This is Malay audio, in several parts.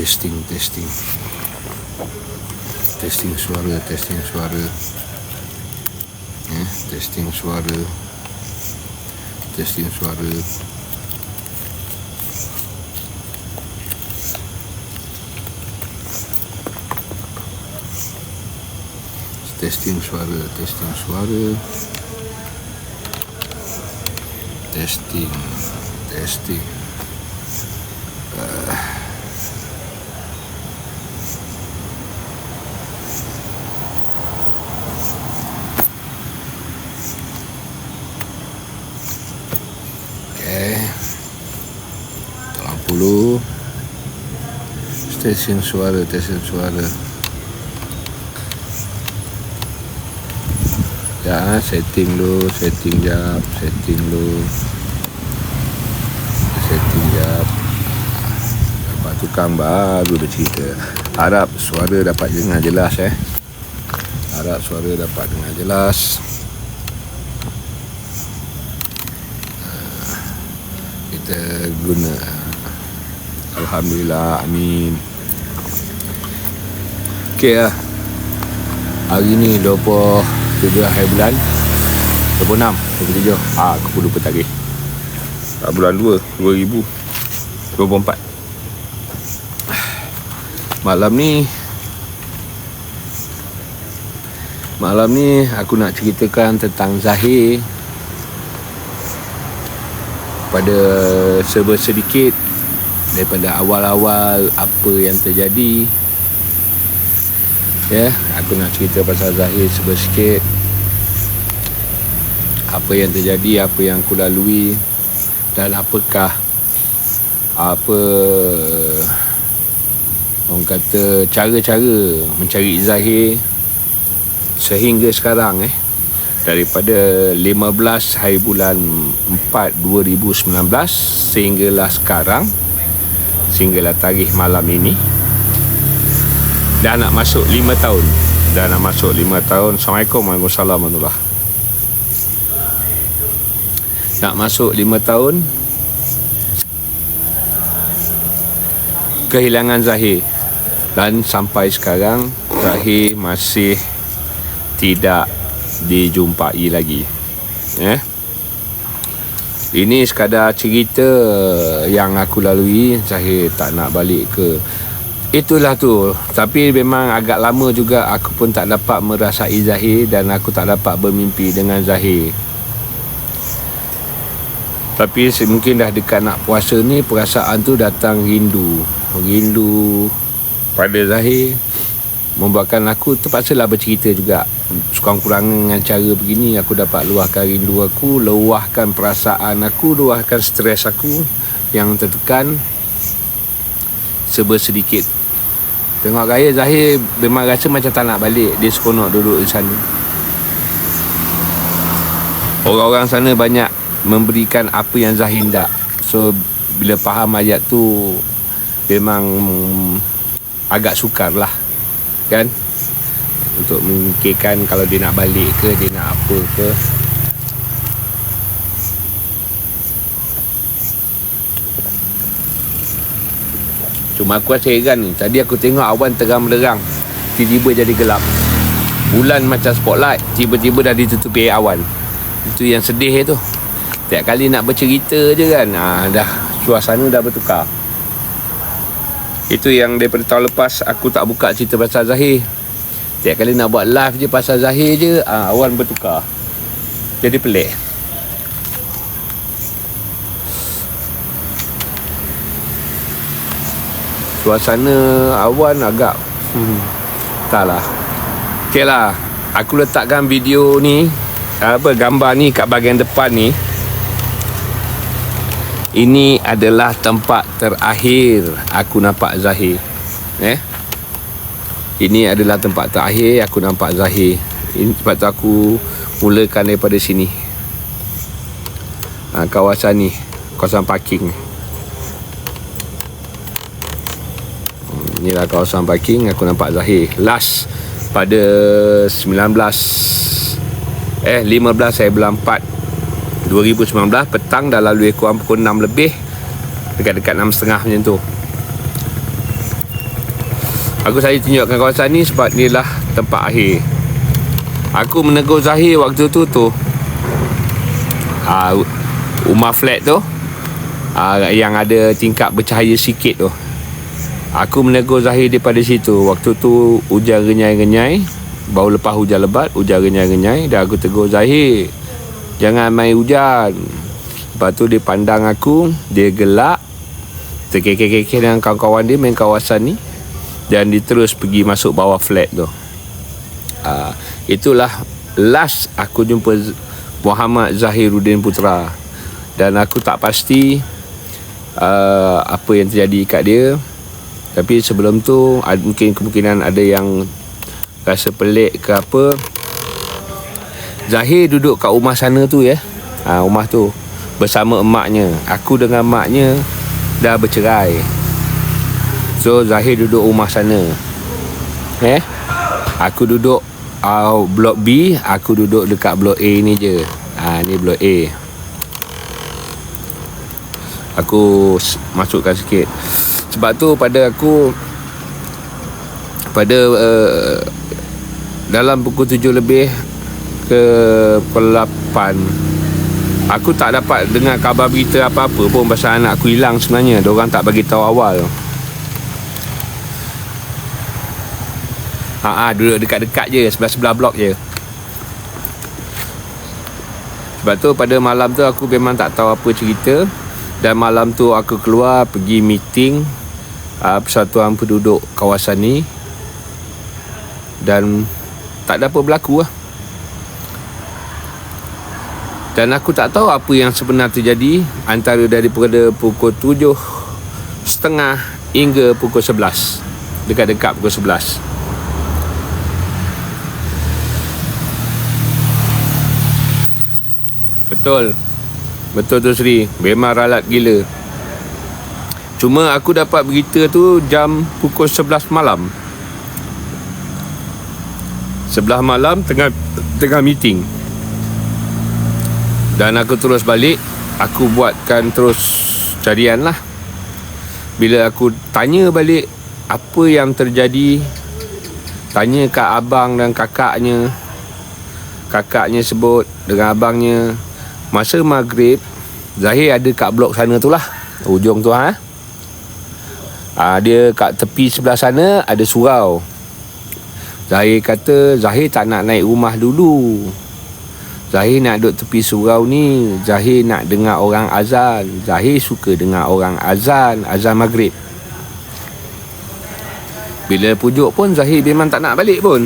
Testing suara. Testing suara. Testing suara. Testing suara. Testing suara. Testing. Tolong dulu. Testing suara. Ya, setting dulu. Dapat tukang baru bercerita. Harap suara dapat dengar jelas. Kita guna. Alhamdulillah, amin. Okey lah. Hari ni 27 hari bulan 26, 27. Aku lupa tarikh. Bulan 2, 2024. Malam ni aku nak ceritakan tentang Zahir pada serba sedikit daripada awal-awal apa yang terjadi. Aku nak cerita pasal Zahir serba sikit. Apa yang terjadi, apa yang aku lalui, dan apakah orang kata cara-cara mencari Zahir sehingga sekarang daripada 15 hari bulan 4 2019 sehinggalah sekarang, sehinggalah tarikh malam ini. Dah nak masuk 5 tahun. Assalamualaikum warahmatullahi wabarakatuh. Nak masuk 5 tahun kehilangan Zahir. Dan sampai sekarang Zahir masih tidak dijumpai lagi. Ini sekadar cerita yang aku lalui. Zahir tak nak balik ke, itulah tu. Tapi memang agak lama juga aku pun tak dapat merasai Zahir, dan aku tak dapat bermimpi dengan Zahir. Tapi mungkin dah dekat nak puasa ni, perasaan tu datang rindu pada Zahir, membuatkan aku terpaksalah bercerita juga. Sekurang-kurangnya dengan cara begini aku dapat luahkan rindu aku, luahkan perasaan aku, luahkan stres aku yang tertekan serba sedikit. Tengok gaya Zahir memang rasa macam tak nak balik. Dia seronok duduk di sana. Orang-orang sana banyak memberikan apa yang Zahir tak. So bila faham ayat tu memang agak sukar lah kan, untuk memikirkan kalau dia nak balik ke, dia nak apa ke. Cuma aku rasa heran ni, tadi aku tengok awan terang menderang, tiba-tiba jadi gelap. Bulan macam spotlight, tiba-tiba dah ditutupi awan. Itu yang sedih tu. Tiap kali nak bercerita je kan, dah suasana dah bertukar. Itu yang daripada tahun lepas aku tak buka cerita pasal Zahir. Tiap kali nak buat live je pasal Zahir je, awan bertukar. Jadi pelik. Suasana awan agak taklah. Okey lah, aku letakkan video ni, gambar ni kat bahagian depan ni. Ini adalah tempat terakhir aku nampak Zahir. Ini adalah tempat terakhir aku nampak Zahir. Ini sebab tu aku mulakan daripada sini. Kawasan ni, kawasan parking. Inilah kawasan parking aku nampak Zahir. Last pada 15 hari bulan 4 2019 petang, dah lalu kurang pukul 6 lebih, dekat-dekat 6.30 macam tu. saya tunjukkan kawasan ni sebab ni lah tempat akhir. Aku menegur Zahir waktu tu rumah flat tu, yang ada tingkap bercahaya sikit tu. Aku menegur Zahir daripada situ. Waktu tu hujan renyai-renyai, baru lepas hujan lebat, hujan renyai-renyai. Dan aku tegur Zahir, jangan main hujan. Lepas tu dia pandang aku, dia gelak, terkekeh-kekeh dengan kawan-kawan dia main kawasan ni. Dan dia terus pergi masuk bawah flat tu. Itulah last aku jumpa Muhammad Zahiruddin Putra. Dan aku tak pasti apa yang terjadi kat dia. Tapi sebelum tu mungkin kemungkinan ada yang rasa pelik ke apa. Zahir duduk kat rumah sana tu ya. Rumah tu bersama emaknya. Aku dengan emaknya dah bercerai. So Zahir duduk rumah sana. Aku duduk blok B, aku duduk dekat blok A ni je. Ni blok A. Aku masukkan sikit. Sebab tu pada aku, pada dalam pukul 7 lebih ke pukul 8, aku tak dapat dengar khabar berita apa-apa pun pasal anak aku hilang sebenarnya. Diorang tak bagi tahu awal. Duduk dekat-dekat je, sebelah-sebelah blok je. Sebab tu pada malam tu aku memang tak tahu apa cerita. Dan malam tu aku keluar pergi meeting Persatuan Penduduk kawasan ni. Dan tak ada apa berlaku lah. Dan aku tak tahu apa yang sebenar terjadi antara daripada pukul 7.30 hingga pukul 11. Dekat-dekat pukul 11. Betul tu Sri. Memang ralat gila. Cuma aku dapat berita tu jam pukul 11 malam. 11 malam tengah meeting. Dan aku terus balik. Aku buatkan terus carian lah. Bila aku tanya balik apa yang terjadi, tanya kat abang dan kakaknya. Kakaknya sebut dengan abangnya, masa maghrib Zahir ada kat blok sana tu lah, ujung tu dia kat tepi sebelah sana ada surau. Zahir kata Zahir tak nak naik rumah dulu. Zahir nak duduk tepi surau ni. Zahir nak dengar orang azan. Zahir suka dengar orang azan maghrib. Bila pujuk pun Zahir memang tak nak balik pun.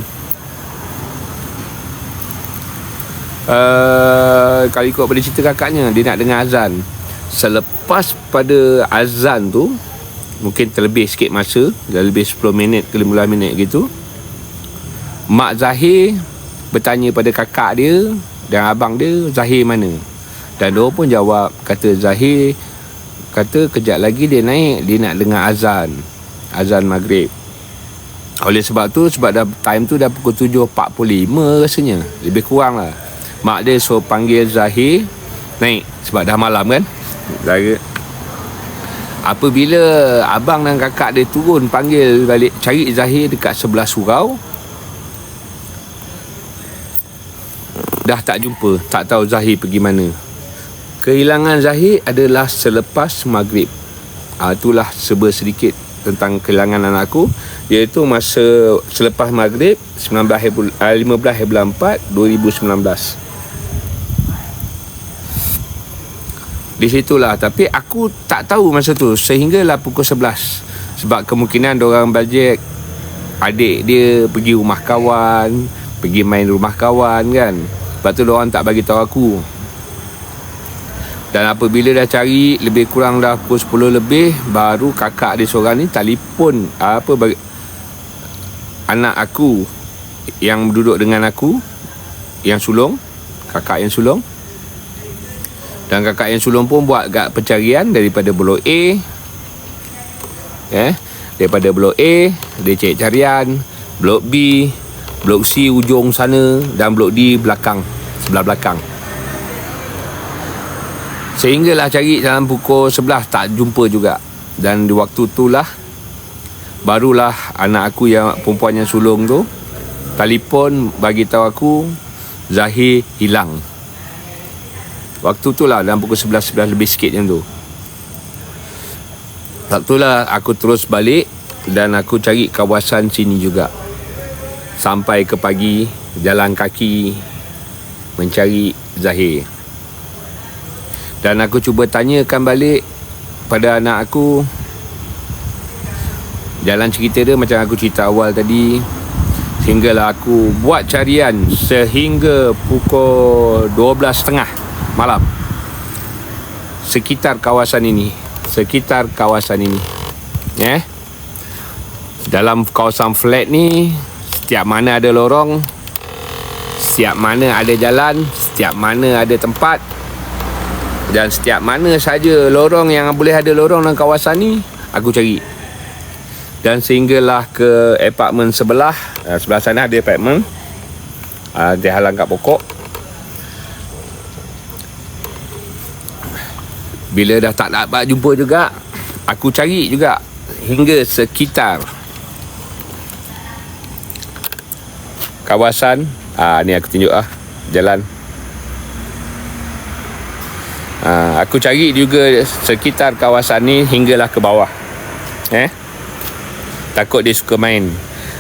Kalau ikut pada cerita kakaknya, dia nak dengar azan. Selepas pada azan tu, mungkin terlebih sikit masa, dah lebih 10 minit ke 15 minit gitu, mak Zahir bertanya pada kakak dia dan abang dia, Zahir mana? Dan dia pun jawab, kata Zahir kata kejap lagi dia naik, dia nak dengar azan maghrib. Oleh sebab tu, sebab dah time tu dah pukul 7.45 rasanya, lebih kurang lah, mak dia suruh panggil Zahir naik sebab dah malam kan. Apabila abang dan kakak dia turun panggil balik, cari Zahir dekat sebelah surau, dah tak jumpa, tak tahu Zahir pergi mana. Kehilangan Zahir adalah selepas maghrib. Itulah serba sedikit tentang kehilangan anakku, iaitu masa selepas maghrib 15/4 2019. Di situlah, tapi aku tak tahu masa tu sehinggalah pukul 11. Sebab kemungkinan diorang bajet adik dia pergi rumah kawan, pergi main rumah kawan kan. Sebab tu diorang tak bagi tahu aku. Dan apabila dah cari lebih kurang dah pukul 10 lebih, baru kakak dia seorang ni telefon anak aku yang duduk dengan aku, yang sulung, kakak yang sulung. Dan kakak yang sulung pun buat kat pencarian daripada blok A. Daripada blok A dia cari carian, blok B, blok C ujung sana, dan blok D belakang, sebelah belakang. Sehinggalah cari dalam pukul 11 tak jumpa juga. Dan di waktu itulah barulah anak aku yang perempuan yang sulung tu telefon bagi tahu aku Zahir hilang. Waktu tu lah dalam pukul 11 lebih sikit macam tu. Waktu lah aku terus balik dan aku cari kawasan sini juga. Sampai ke pagi, jalan kaki mencari Zahir. Dan aku cuba tanyakan balik pada anak aku. Jalan cerita dia macam aku cerita awal tadi. Sehinggalah aku buat carian sehingga pukul 12.30 malam. Sekitar kawasan ini. Dalam kawasan flat ni, setiap mana ada lorong, setiap mana ada jalan, setiap mana ada tempat, dan setiap mana saja lorong yang boleh ada lorong dalam kawasan ni, aku cari. Dan sehinggalah ke apartmen sebelah. Sebelah sana ada apartmen, dia halang kat pokok. Bila dah tak dapat jumpa juga, aku cari juga hingga sekitar kawasan. Ni aku tunjuk jalan. Aku cari juga sekitar kawasan ni hinggalah ke bawah. Takut dia suka main.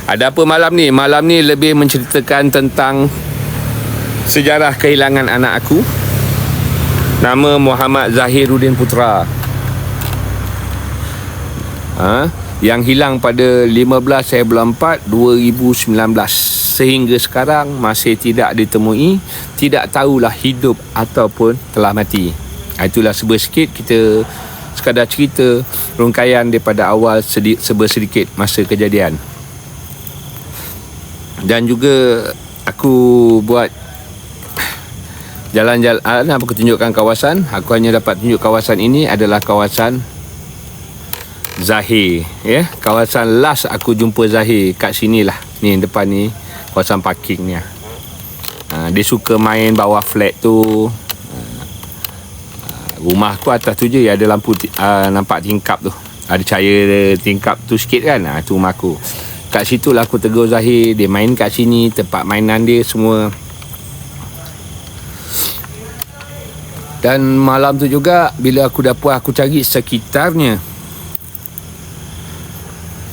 Ada apa malam ni? Malam ni lebih menceritakan tentang sejarah kehilangan anak aku. Nama Muhammad Zahiruddin Putra. Yang hilang pada 15/4/2019. Sehingga sekarang masih tidak ditemui. Tidak tahulah hidup ataupun telah mati. Itulah sedikit kita sekadar cerita rungkaian daripada awal sedikit masa kejadian. Dan juga aku buat jalan-jalan, aku tunjukkan kawasan. Aku hanya dapat tunjuk kawasan ini adalah kawasan Zahir, kawasan last aku jumpa Zahir kat sinilah. Ni depan ni kawasan parking ni. Dia suka main bawah flat tu. Rumah aku atas tu je ada lampu, nampak tingkap tu, ada cahaya tingkap tu sikit kan. Tu rumah aku. Kat situ lah aku tegur Zahir. Dia main kat sini, tempat mainan dia semua. Dan malam tu juga bila aku dah puas aku cari sekitarnya,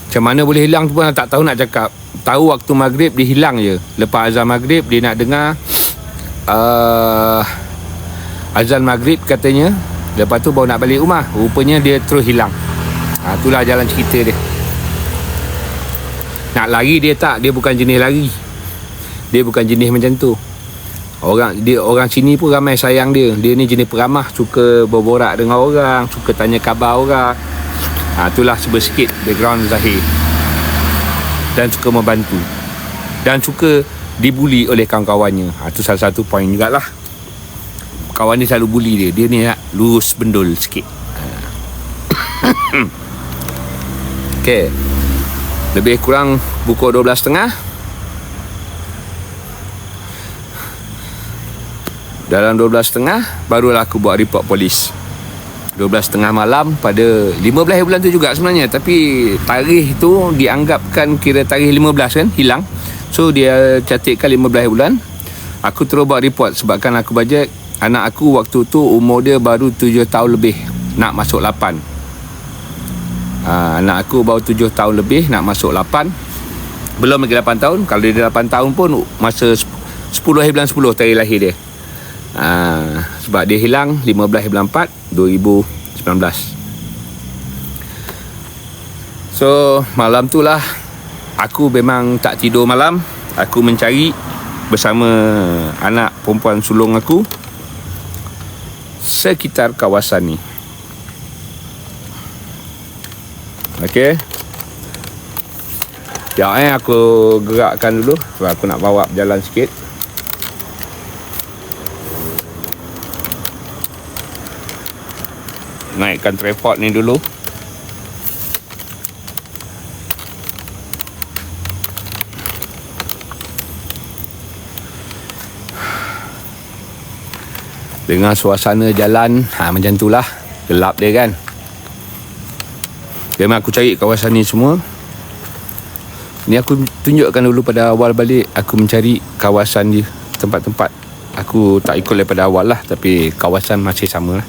macam mana boleh hilang tu pun tak tahu nak cakap. Tahu waktu maghrib dia hilang je. Lepas azan maghrib dia nak dengar azan maghrib katanya. Lepas tu baru nak balik rumah. Rupanya dia terus hilang. Itulah jalan cerita dia. Nak lari dia tak. Dia bukan jenis lari. Dia bukan jenis macam tu. Orang sini pun ramai sayang dia. Dia ni jenis peramah. Suka berborak dengan orang. Suka tanya khabar orang. Itulah sikit background Zahir. Dan suka membantu. Dan suka dibuli oleh kawan-kawannya. Itu salah satu poin jugalah. Kawan ni selalu bully dia. Dia ni nak lurus bendul sikit. Okey. Lebih kurang pukul 12.30. Dalam 12.30 barulah aku buat report polis. 12.30 malam pada 15 bulan tu juga sebenarnya. Tapi tarikh tu dianggapkan kira tarikh 15 kan, hilang. So dia catatkan 15 bulan. Aku terus buat report sebabkan aku bajet anak aku waktu tu umur dia baru 7 tahun lebih, nak masuk 8. Anak aku baru 7 tahun lebih, nak masuk 8. Belum lagi 8 tahun. Kalau dia 8 tahun pun masa 10 bulan 10 tarikh lahir dia. Sebab dia hilang 15/4/2019. So malam tu lah aku memang tak tidur malam. Aku mencari bersama anak perempuan sulung aku sekitar kawasan ni. Okey. Sekejap aku gerakkan dulu sebab aku nak bawa berjalan sikit. Naikkan tripod ni dulu. Dengan suasana jalan macam itulah. Gelap dia kan. Memang aku cari kawasan ni semua. Ni aku tunjukkan dulu pada awal balik. Aku mencari kawasan dia, tempat-tempat. Aku tak ikut daripada awal lah, tapi kawasan masih sama lah.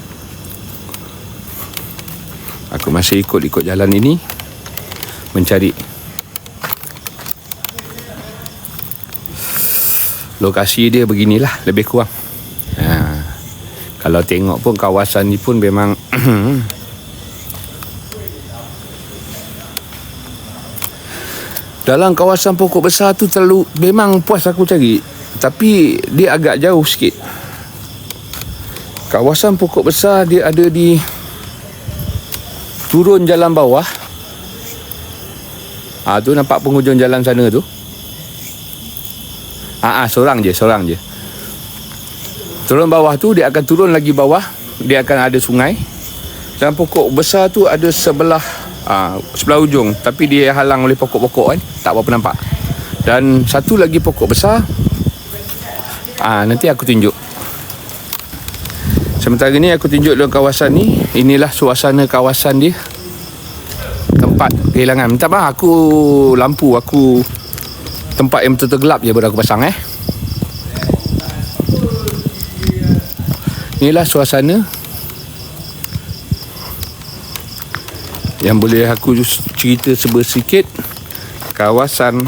Aku masih ikut jalan ini, mencari lokasi dia beginilah, lebih kurang. Kalau tengok pun kawasan ni pun memang dalam kawasan pokok besar tu terlalu, memang puas aku cari, tapi dia agak jauh sikit. Kawasan pokok besar dia ada di turun jalan bawah. Tu nampak penghujung jalan sana tu. Seorang je. Turun bawah tu, dia akan turun lagi bawah, dia akan ada sungai. Dan pokok besar tu ada sebelah ujung, tapi dia halang oleh pokok-pokok kan, tak berapa nampak. Dan satu lagi pokok besar, nanti aku tunjuk. Sementara ni aku tunjuk dalam kawasan ni. Inilah suasana kawasan dia, tempat kehilangan. Minta maaf, lampu aku tempat yang betul-betul gelap je baru aku pasang. Inilah suasana yang boleh aku cerita sedikit. Kawasan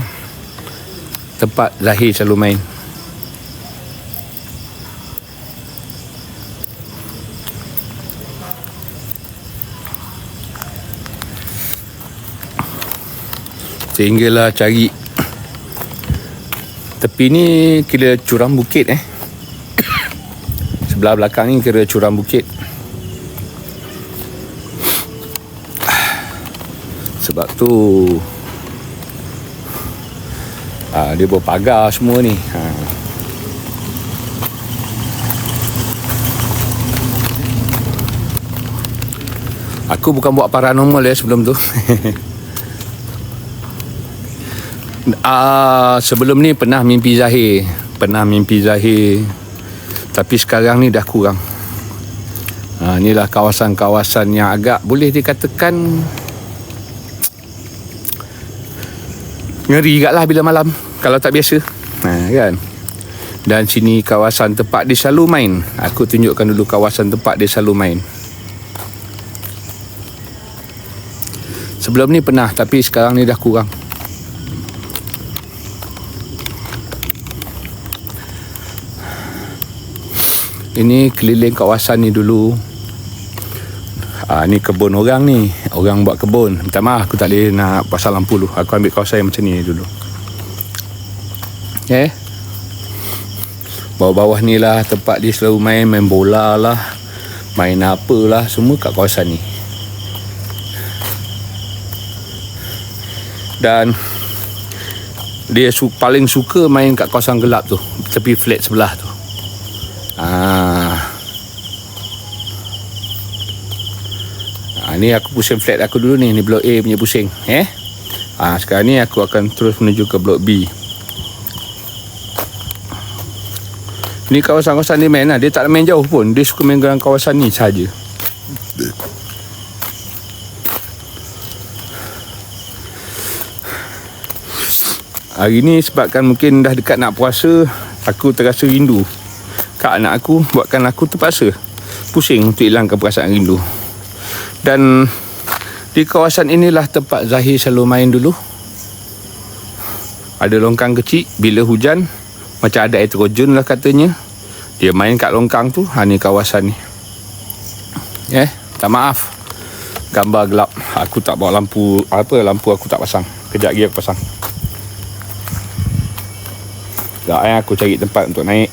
tempat Zahir selalu main. Sehinggalah cari tepi ni kira curam bukit. Sebelah belakang ni kira curam bukit. Sebab tu dia berpagar semua ni. Aku bukan buat paranormal sebelum tu. Sebelum ni pernah mimpi Zahir. Tapi sekarang ni dah kurang. Inilah kawasan-kawasan yang agak boleh dikatakan ngeri kat lah bila malam, kalau tak biasa. Kan. Dan sini kawasan tempat dia selalu main. Aku tunjukkan dulu kawasan tempat dia selalu main. Sebelum ni pernah, tapi sekarang ni dah kurang. Ini keliling kawasan ni dulu. Ni kebun orang ni. Orang buat kebun. Minta maaf, aku tak boleh nak pasang lampu dulu. Aku ambil kawasan yang macam ni dulu. Bawah-bawah ni lah tempat dia selalu main bola lah, main apalah, semua kat kawasan ni. Dan dia paling suka main kat kawasan gelap tu, tepi flat sebelah tu. Ni aku pusing flat aku dulu ni. Ni blok A punya pusing. Sekarang ni aku akan terus menuju ke blok B. Ni kawasan-kawasan dia main lah. Dia tak main jauh pun. Dia suka main dalam kawasan ni saja. Hari ni sebabkan mungkin dah dekat nak puasa, aku terasa rindu kat anak aku, buatkan aku terpaksa pusing untuk hilangkan perasaan rindu. Dan di kawasan inilah tempat Zahir selalu main dulu. Ada longkang kecil, bila hujan macam ada air terjun lah katanya. Dia main kat longkang tu. Ni kawasan ni. Tak maaf, gambar gelap. Aku tak bawa lampu. Lampu aku tak pasang. Kejap lagi aku pasang. Sekejap aku cari tempat untuk naik.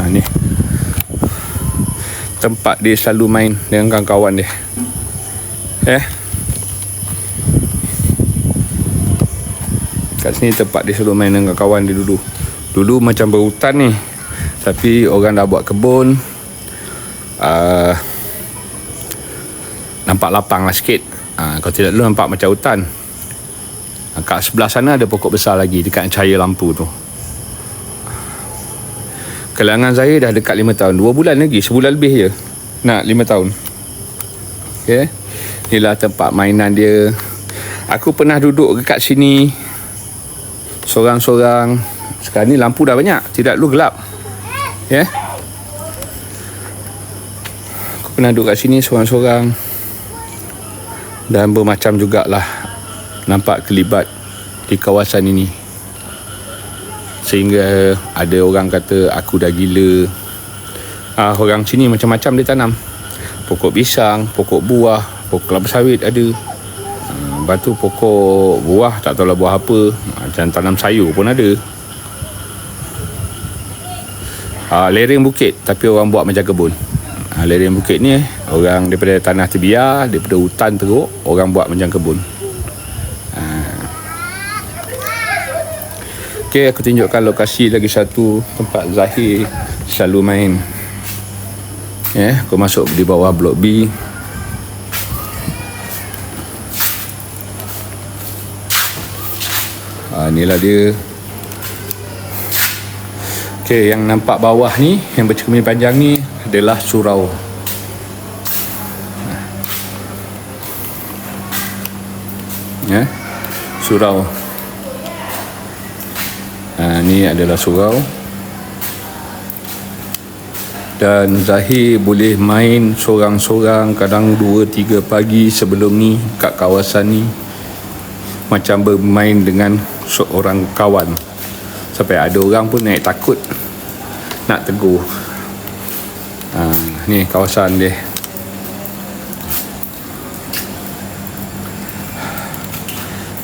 Ni tempat dia selalu main dengan kawan-kawan dia. Kat sini tempat dia selalu main dengan kawan dia dulu. Dulu macam berhutan ni, tapi orang dah buat kebun. Nampak lapang lah sikit. Kalau tidak dulu nampak macam hutan. Kat sebelah sana ada pokok besar lagi dekat cahaya lampu tu. Kelangan Zahir dah dekat 5 tahun. 2 bulan lagi, sebulan lebih je nak 5 tahun. Okay. Inilah tempat mainan dia. Aku pernah duduk dekat sini sorang-sorang. Sekarang ni lampu dah banyak, tidak dulu gelap. Ya. Yeah. Aku pernah duduk kat sini sorang-sorang. Dan bermacam jugalah nampak kelibat di kawasan ini. Sehingga ada orang kata aku dah gila. Orang sini macam-macam dia tanam. Pokok pisang, pokok buah, pokok kelapa sawit ada. Lepas tu pokok buah, tak tahulah buah apa. Macam tanam sayur pun ada. Lereng bukit, tapi orang buat macam kebun. Lereng bukit ni orang daripada tanah terbiar, daripada hutan teruk, orang buat macam kebun. Okay, aku tunjukkan lokasi lagi satu tempat Zahir selalu main. Aku masuk di bawah blok B. Inilah dia. Okay, yang nampak bawah ni, yang bercermin panjang ni adalah surau. Surau. Ni adalah surau. Dan Zahir boleh main sorang-sorang, kadang 2-3 pagi sebelum ni kat kawasan ni, macam bermain dengan seorang kawan. Sampai ada orang pun naik takut nak tegur. Ni kawasan dia.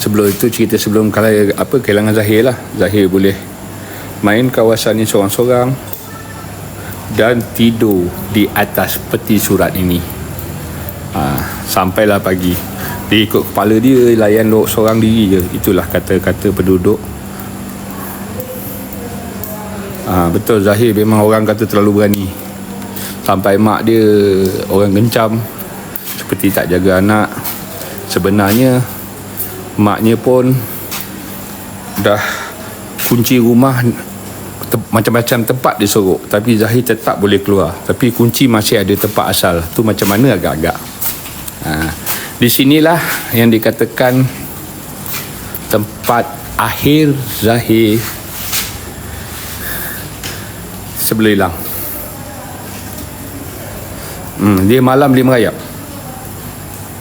Sebelum itu, cerita sebelum kehilangan Zahir lah. Zahir boleh main kawasan ni sorang-sorang dan tidur di atas peti surat ini. Sampailah pagi. Dia ikut kepala dia, layan seorang diri je. Itulah kata-kata penduduk. Betul, Zahir memang orang kata terlalu berani. Sampai mak dia orang gencam, seperti tak jaga anak. Sebenarnya maknya pun dah kunci rumah, macam-macam tempat dia sorok, tapi Zahir tetap boleh keluar. Tapi kunci masih ada tempat asal. Tu macam mana agak-agak. Di sinilah yang dikatakan tempat akhir Zahir sebelum hilang. Dia malam dia merayap.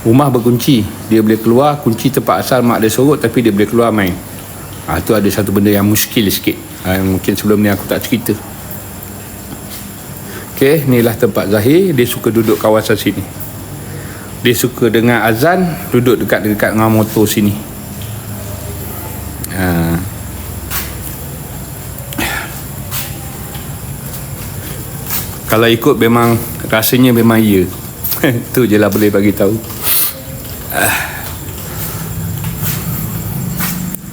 Rumah berkunci, dia boleh keluar. Kunci tempat asal mak dia sorok, tapi dia boleh keluar main. Tu ada satu benda yang muskil sikit. Mungkin sebelum ni aku tak cerita. Okay, inilah tempat Zahir. Dia suka duduk kawasan sini. Dia suka dengar azan, duduk dekat-dekat dengan motor sini. Kalau ikut memang rasanya memang ya. Tu je lah boleh bagi tahu.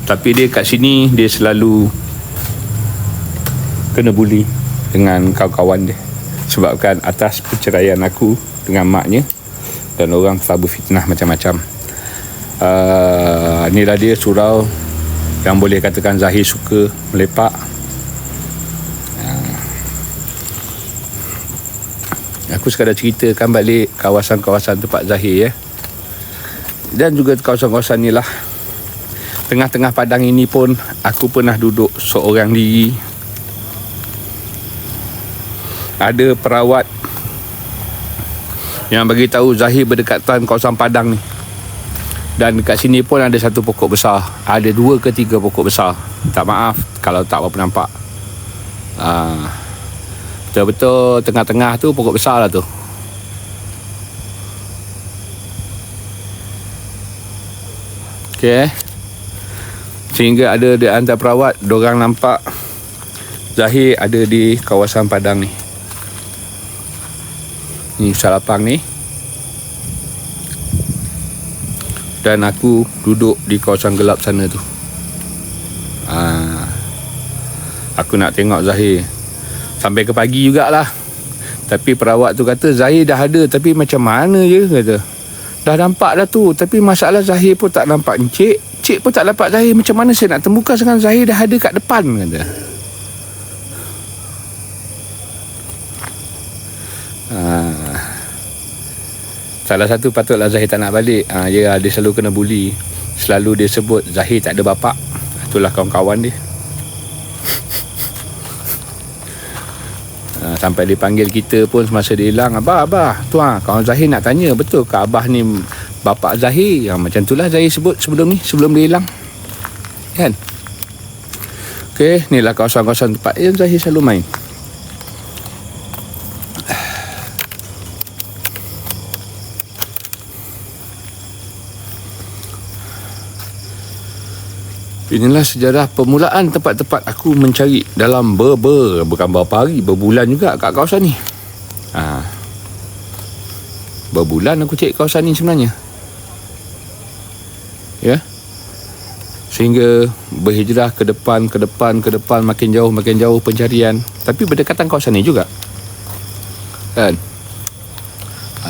Tapi dia kat sini dia selalu kena bully dengan kawan-kawan dia. Sebabkan atas perceraian aku dengan maknya, dan orang telah berfitnah macam-macam. Inilah dia surau yang boleh katakan Zahir suka melepak. Aku sekadar ceritakan balik kawasan-kawasan tempat Zahir, dan juga kawasan-kawasan ni lah. Tengah-tengah padang ini pun aku pernah duduk seorang diri. Ada perawat yang bagi tahu Zahir berdekatan kawasan padang ni. Dan dekat sini pun ada satu pokok besar. Ada 2 ke 3 pokok besar. Tak maaf kalau tak berapa nampak. Betul-betul tengah-tengah tu pokok besar lah tu. Okay. Sehingga ada di antara perawat, diorang nampak Zahir ada di kawasan padang ni. Ni Ustaz Lapang ni. Dan aku duduk di kawasan gelap sana tu. Aku nak tengok Zahir sampai ke pagi jugalah. Tapi perawat tu kata Zahir dah ada, tapi macam mana je kata. Dah nampak dah tu, tapi masalah Zahir pun tak nampak. Cik pun tak dapat Zahir. Macam mana saya nak temukan sekarang Zahir dah ada kat depan kata. Salah satu patutlah Zahir tak nak balik. Dia selalu kena bully. Selalu dia sebut Zahir tak ada bapak. Itulah kawan-kawan dia. Sampai dia panggil kita pun semasa dia hilang, Abah tu kawan Zahir nak tanya, betul ke Abah ni bapak Zahir? Macam itulah Zahir sebut sebelum dia hilang, kan? Okey, inilah kawasan-kawasan tempat yang Zahir selalu main. Inilah sejarah permulaan tempat-tempat aku mencari dalam bukan beberapa hari, berbulan juga kat kawasan ni. Berbulan aku cek kawasan ni sebenarnya. Ya. Sehingga berhijrah ke depan, makin jauh pencarian. Tapi berdekatan kawasan ni juga. Kan?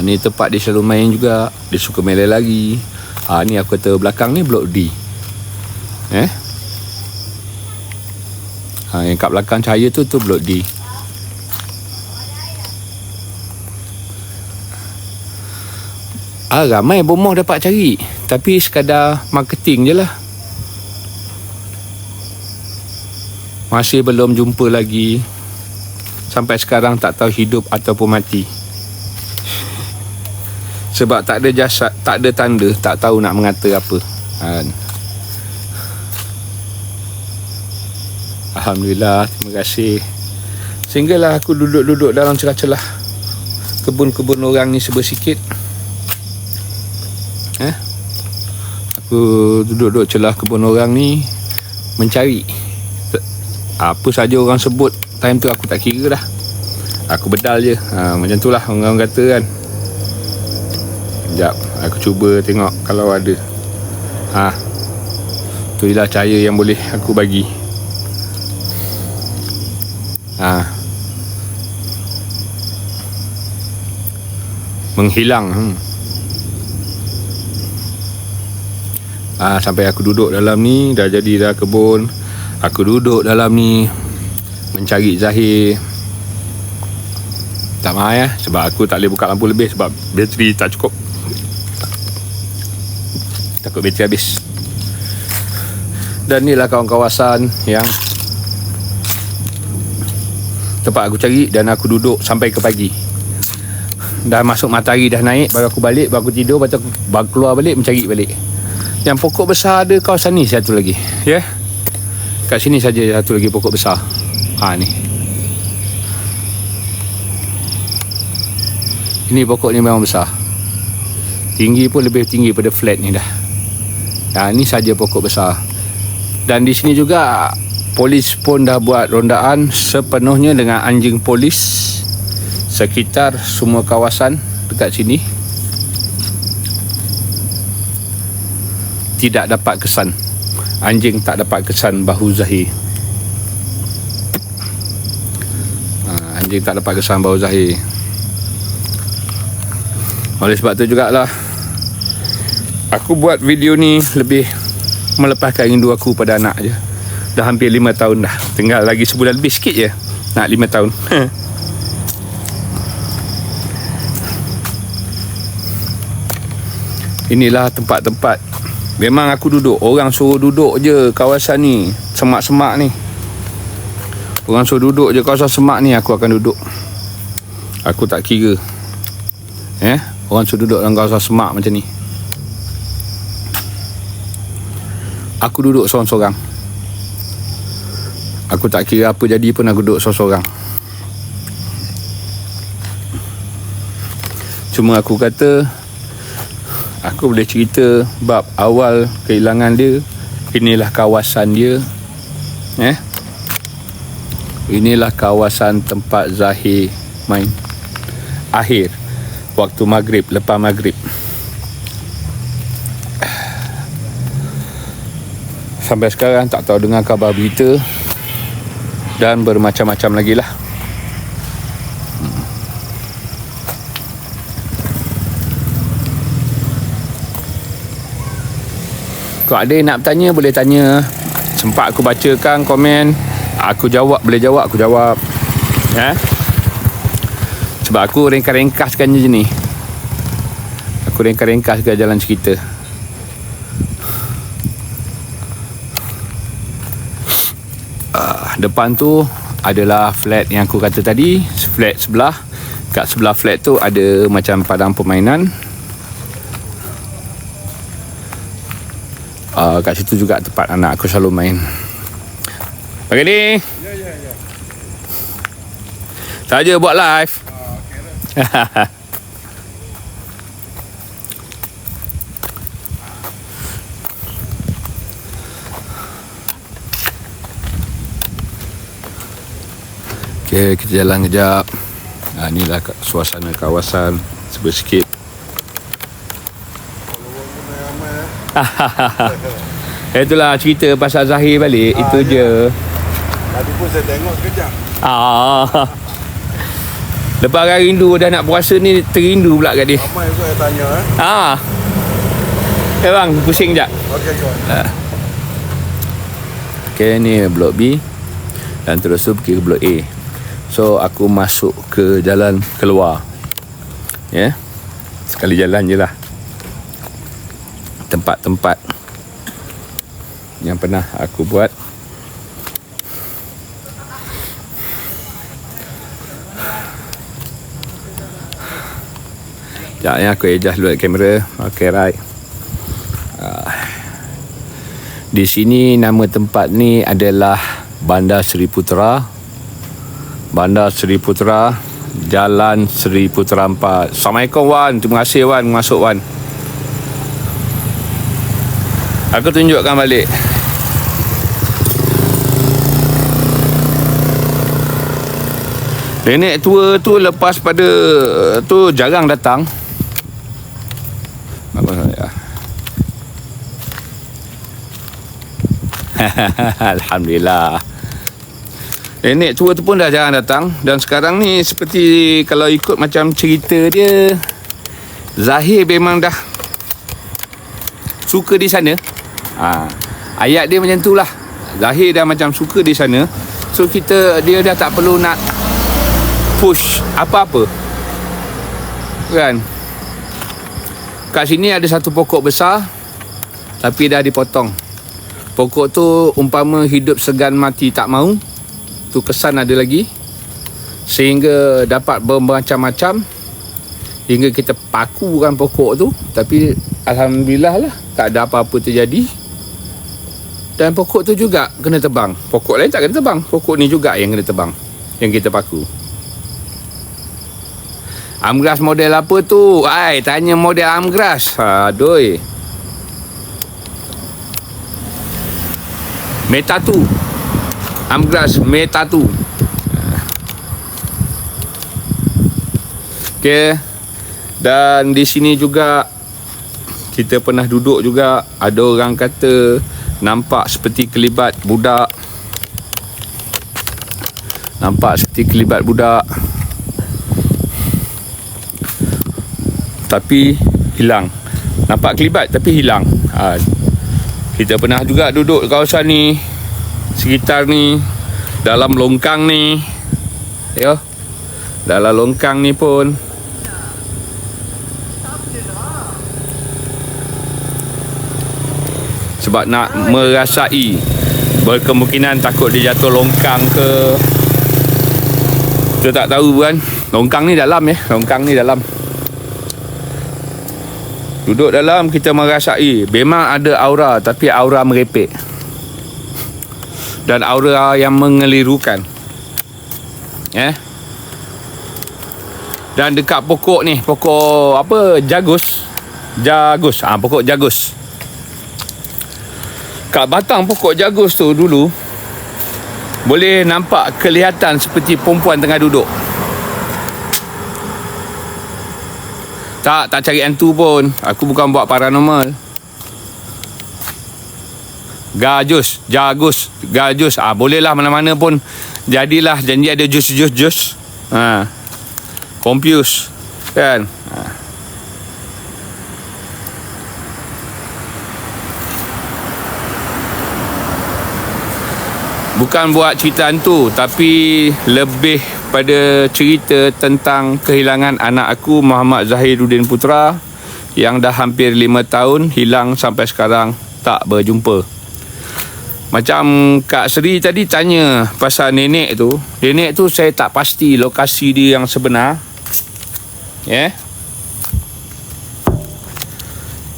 Ni tempat dia selalu main juga. Dia suka main lagi. Ni aku kata belakang ni blok D. Yang kat belakang cahaya tu blok D. Ramai bomoh dapat cari, tapi sekadar marketing je lah. Masih belum jumpa lagi. Sampai sekarang tak tahu hidup ataupun mati. Sebab tak ada jasad, tak ada tanda, tak tahu nak mengata apa. Alhamdulillah, terima kasih. Sehinggalah aku duduk dalam celah-celah kebun-kebun orang ni sebersikit. Aku duduk celah kebun orang ni mencari. Apa saja orang sebut time tu aku tak kira dah. Aku bedal je. Macam tu lah orang kata kan. Sekejap, aku cuba tengok kalau ada. Tu ialah cahaya yang boleh aku bagi. Menghilang. Sampai aku duduk dalam ni, dah kebun. Aku duduk dalam ni mencari Zahir. Tak mahal sebab aku tak boleh buka lampu lebih sebab bateri tak cukup. Takut bateri habis. Dan inilah kawasan yang tempat aku cari, dan aku duduk sampai ke pagi. Dah masuk matahari dah naik, baru aku balik, baru aku tidur, baru aku keluar balik mencari balik. Yang pokok besar ada kawasan ni satu lagi, ya. Kat sini saja satu lagi pokok besar. Ni. Ini pokok ni memang besar. Tinggi pun lebih tinggi pada flat ni dah. Ni saja pokok besar. Dan di sini juga polis pun dah buat rondaan sepenuhnya dengan anjing polis sekitar semua kawasan dekat sini. Tidak dapat kesan. Anjing tak dapat kesan bahu Zahir. Anjing tak dapat kesan bahu Zahir. Oleh sebab tu jugalah aku buat video ni lebih melepaskan rindu aku pada anak je. Dah hampir 5 tahun dah. Tinggal lagi sebulan lebih sikit je nak 5 tahun. Inilah tempat-tempat memang aku duduk. Orang suruh duduk je kawasan ni, semak-semak ni. Orang suruh duduk je kawasan semak ni, aku akan duduk. Aku tak kira. Orang suruh duduk dalam kawasan semak macam ni, aku duduk sorang-sorang. Aku tak kira apa jadi pun aku duduk sorang-sorang. Cuma aku kata aku boleh cerita bab awal kehilangan dia. Inilah kawasan dia. Inilah kawasan tempat Zahir main. Akhir waktu maghrib, lepas maghrib. Sampai sekarang tak tahu dengar khabar berita. Dan bermacam-macam lagi lah. Kalau ada yang nak bertanya, boleh tanya. Sempat aku bacakan komen, aku jawab, boleh jawab, aku jawab. Sebab aku ringkas-ringkaskan je ni. Aku ringkas-ringkaskan jalan cerita. Depan tu adalah flat yang aku kata tadi. Flat sebelah. Kat sebelah flat tu ada macam padang permainan. Kat situ juga tempat anak aku selalu main. Pagi ni saja buat live. Okay, kita jalan kejap. Inilah suasana kawasan sikit. Itulah cerita pasal Zahir balik. Itu je. Tadi pun saya tengok sekejap. Lepas hari rindu dah nak puasa ni, terindu pula kat dia. Ramai tu saya tanya Bang, pusing sekejap. Okey, kawan. Okay, ni blok B. Dan terus tu pergi ke blok A. So aku masuk ke jalan keluar. Ya, sekali jalan je lah. Tempat-tempat yang pernah aku buat. Sekejap ya, aku adjust dulu kamera. Okay, right. Di sini nama tempat ni adalah Bandar Seri Putera. Bandar Seri Putera, Jalan Seri Putera 4. Assalamualaikum Wan. Terima kasih Wan masuk Wan. Aku tunjukkan balik. Nenek tua tu lepas pada tu jarang datang. Apa ya? Alhamdulillah. Nenek tua tu pun dah jarang datang. Dan sekarang ni seperti kalau ikut macam cerita dia, Zahir memang dah suka di sana. Ayat dia macam tu lah. Zahir dah macam suka di sana. So dia dah tak perlu nak push apa-apa. Kan? Kat sini ada satu pokok besar, tapi dah dipotong. Pokok tu umpama hidup segan mati tak mau. Tu kesan ada lagi, sehingga dapat bermacam-macam hingga kita pakukan pokok tu. Tapi Alhamdulillah lah, tak ada apa-apa terjadi. Dan pokok tu juga kena tebang. Pokok lain tak kena tebang, pokok ni juga yang kena tebang, yang kita paku. Amgras model apa tu? Tanya model Amgras. Aduh. Metatu. Amgras Metatu. Okey. Dan di sini juga kita pernah duduk juga. Ada orang kata nampak seperti kelibat budak. Tapi hilang. Nampak kelibat tapi hilang. Kita pernah juga duduk di kawasan ni, sekitar ni, dalam longkang ni. Ya. Dalam longkang ni pun sebab nak merasai, berkemungkinan takut dia jatuh longkang ke, kita tak tahu kan. Longkang ni dalam ya. Longkang ni dalam. Duduk dalam, kita merasai. Memang ada aura, tapi aura merepek. Dan aura yang mengelirukan. Dan dekat pokok ni, pokok apa? Jagus. Pokok jagus. Kat batang pokok jagus tu dulu boleh nampak kelihatan seperti perempuan tengah duduk. Tak cari hantu pun. Aku bukan buat paranormal. Jagus. Bolehlah mana-mana pun. Jadilah janji ada jus. Confuse. Kan? bukan buat cerita hantu, tapi lebih pada cerita tentang kehilangan anak aku Muhammad Zahiruddin Putra yang dah hampir 5 tahun hilang sampai sekarang tak berjumpa. Macam Kak Seri tadi tanya pasal nenek tu. Nenek tu saya tak pasti lokasi dia yang sebenar. Ya.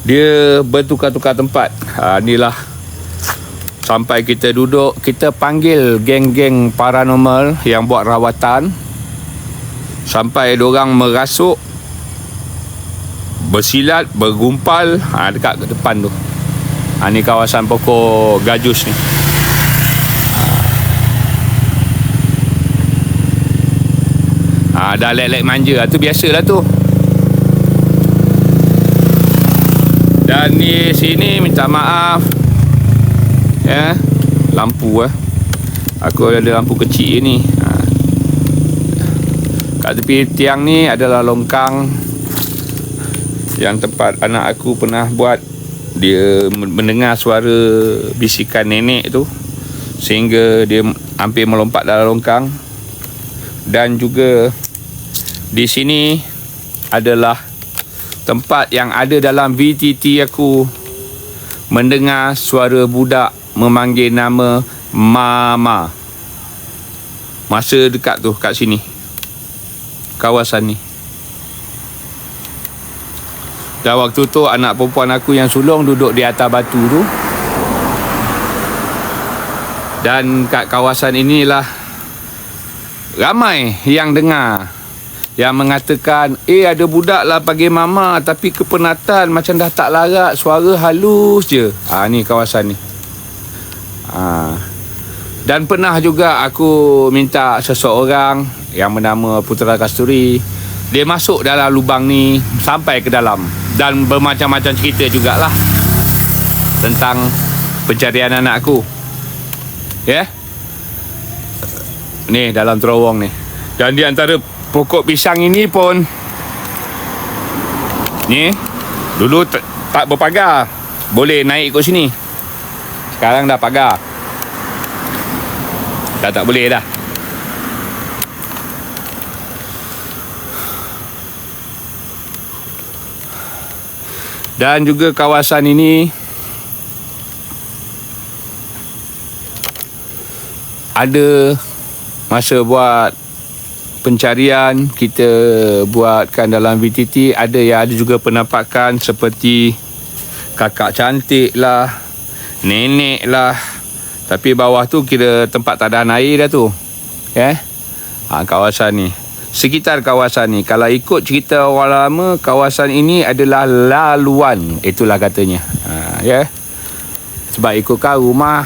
Dia bertukar-tukar tempat. Inilah sampai kita duduk, kita panggil geng-geng paranormal yang buat rawatan. Sampai diorang merasuk, bersilat, bergumpal dekat ke depan tu. Ni kawasan pokok gajus ni. Dah lek-lek manja. Tu biasalah tu. Dan di sini minta maaf. Ya, lampu aku ada lampu kecil ni. Kat tepi tiang ni adalah longkang yang tempat anak aku pernah buat. Dia mendengar suara bisikan nenek tu sehingga dia hampir melompat dalam longkang. Dan juga di sini adalah tempat yang ada dalam VTT aku mendengar suara budak memanggil nama Mama. Masa dekat tu, kat sini, kawasan ni. Dan waktu tu anak perempuan aku yang sulung duduk di atas batu tu. Dan kat kawasan inilah ramai yang dengar, yang mengatakan ada budak lah panggil Mama, tapi kepenatan macam dah tak larat, suara halus je. Ni kawasan ni. Dan pernah juga aku minta seseorang yang bernama Putra Kasturi, dia masuk dalam lubang ni sampai ke dalam dan bermacam-macam cerita jugalah tentang pencarian anak aku. Ya. Ni dalam terowong ni. Dan di antara pokok pisang ini pun ni dulu tak berpagar, boleh naik ikut sini. Sekarang dah pagar. Dah tak boleh dah. Dan juga kawasan ini ada masa buat pencarian, kita buatkan dalam VTT, ada yang ada juga penampakan seperti kakak cantik lah, nenek lah. Tapi bawah tu kira tempat tadahan air dah tu. Kawasan ni, sekitar kawasan ni, kalau ikut cerita orang lama, kawasan ini adalah laluan, itulah katanya. Sebab ikutkan rumah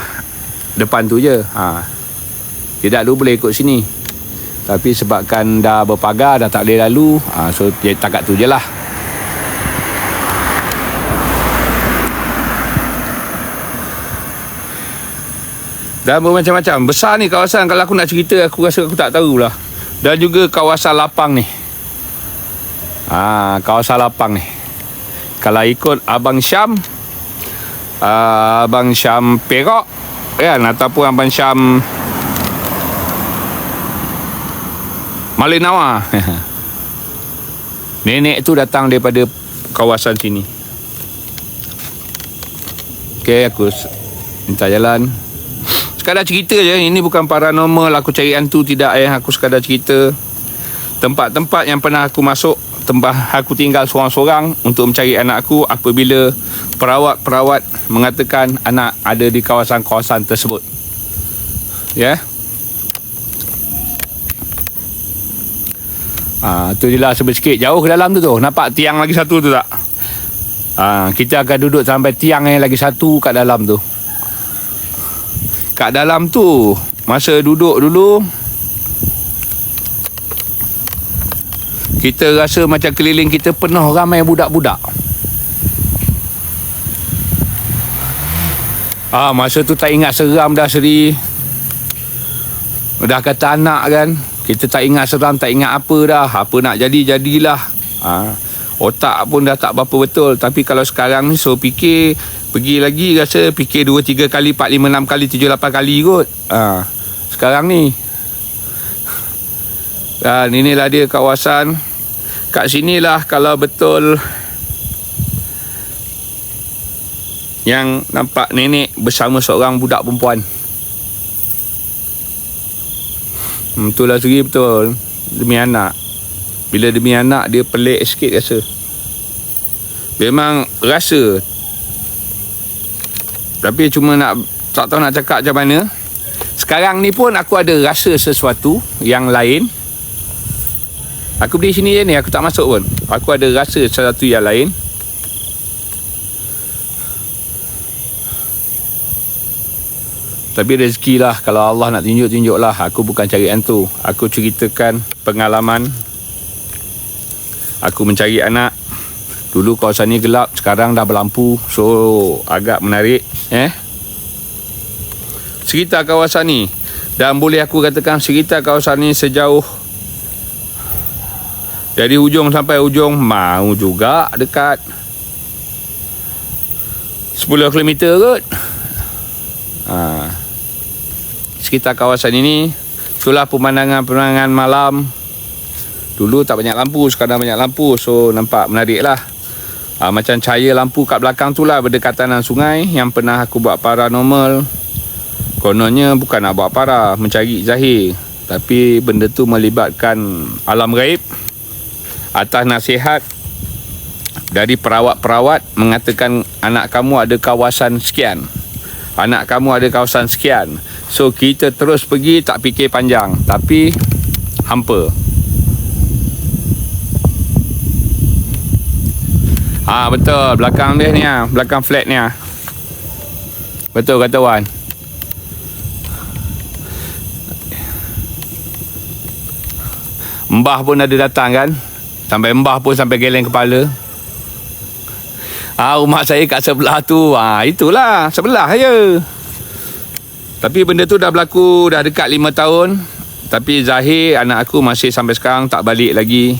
depan tu je. Tidak dulu boleh ikut sini, tapi sebabkan dah berpagar, dah tak boleh lalu, so dia takat tu je lah. Dan bermacam-macam. Besar ni kawasan, kalau aku nak cerita, aku rasa aku tak tahulah. Dan juga kawasan lapang ni. Kawasan lapang ni, kalau ikut Abang Syam, Abang Syam Perak kan, ataupun Abang Syam Malinawa, nenek tu datang daripada kawasan sini. Okey, aku minta jalan. Sekadar cerita je, ini bukan paranormal, aku cari hantu, tidak. Aku sekadar cerita tempat-tempat yang pernah aku masuk, tempat aku tinggal seorang-seorang untuk mencari anak aku apabila perawat-perawat mengatakan anak ada di kawasan-kawasan tersebut. Tu je lah, sebut sikit. Jauh ke dalam tu nampak tiang lagi satu tu tak? Kita akan duduk sampai tiang yang lagi satu kat dalam tu. Kat dalam tu, masa duduk dulu, kita rasa macam keliling kita penuh ramai budak-budak. Masa tu tak ingat seram dah, Seri. Dah kata anak kan, kita tak ingat seram, tak ingat apa dah. Apa nak jadi, jadilah. Otak pun dah tak berapa betul. Tapi kalau sekarang ni, so fikir Pergi lagi rasa fikir 2, 3 kali, 4, 5, 6 kali, 7, 8 kali kot. Sekarang ni. Dan inilah dia kawasan. Kat sinilah kalau betul yang nampak nenek bersama seorang budak perempuan. Betul lah segi betul. Demi anak. Bila demi anak dia pelik sikit rasa. Memang rasa. Tapi cuma tak tahu nak cakap macam mana. Sekarang ni pun aku ada rasa sesuatu yang lain. Aku berdiri sini je ni, aku tak masuk pun. Aku ada rasa sesuatu yang lain. Tapi rezeki lah. Kalau Allah nak tunjuk-tunjuk lah. Aku bukan cari hantu. Aku ceritakan pengalaman. Aku mencari anak. Dulu kawasan ni gelap, sekarang dah berlampu. So agak menarik. Sekitar kawasan ni. Dan boleh aku katakan sekitar kawasan ni sejauh dari hujung sampai hujung mau juga dekat 10 km kot. Sekitar kawasan ini. Itulah pemandangan-pemandangan malam. Dulu tak banyak lampu, sekarang banyak lampu. So nampak menarik lah. Macam cahaya lampu kat belakang tu lah berdekatan dengan sungai yang pernah aku buat paranormal. Kononnya bukan nak buat para, mencari zahir. Tapi benda tu melibatkan alam gaib. Atas nasihat dari perawat-perawat mengatakan anak kamu ada kawasan sekian. Anak kamu ada kawasan sekian. So kita terus pergi tak fikir panjang. Tapi hampa. Betul, belakang dia ni belakang flat ni betul kata Wan. Mbah pun ada datang kan. Sampai mbah pun sampai geleng kepala. Rumah saya kat sebelah tu. Itulah, sebelah je. Tapi benda tu dah berlaku dah dekat 5 tahun. Tapi Zahir, anak aku masih sampai sekarang tak balik lagi.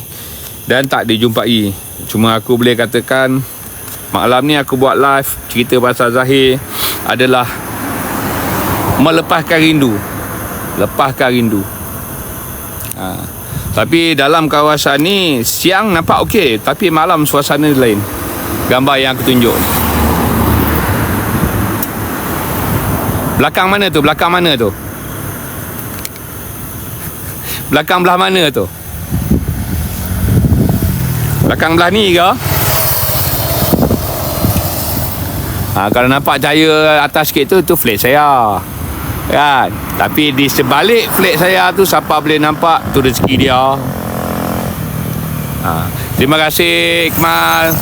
Dan tak dijumpai. Cuma aku boleh katakan malam ni aku buat live cerita pasal Zahir adalah melepaskan rindu. Lepaskan rindu. Tapi dalam kawasan ni siang nampak okey, tapi malam suasana lain. Gambar yang aku tunjuk ni. Belakang mana tu? Belakang mana tu? Belakang belah mana tu? Belakang belah ni ke? Kalau nampak cahaya atas sikit tu flat saya. Kan? Tapi di sebalik flat saya tu siapa boleh nampak tu rezeki dia. Terima kasih Ikmal.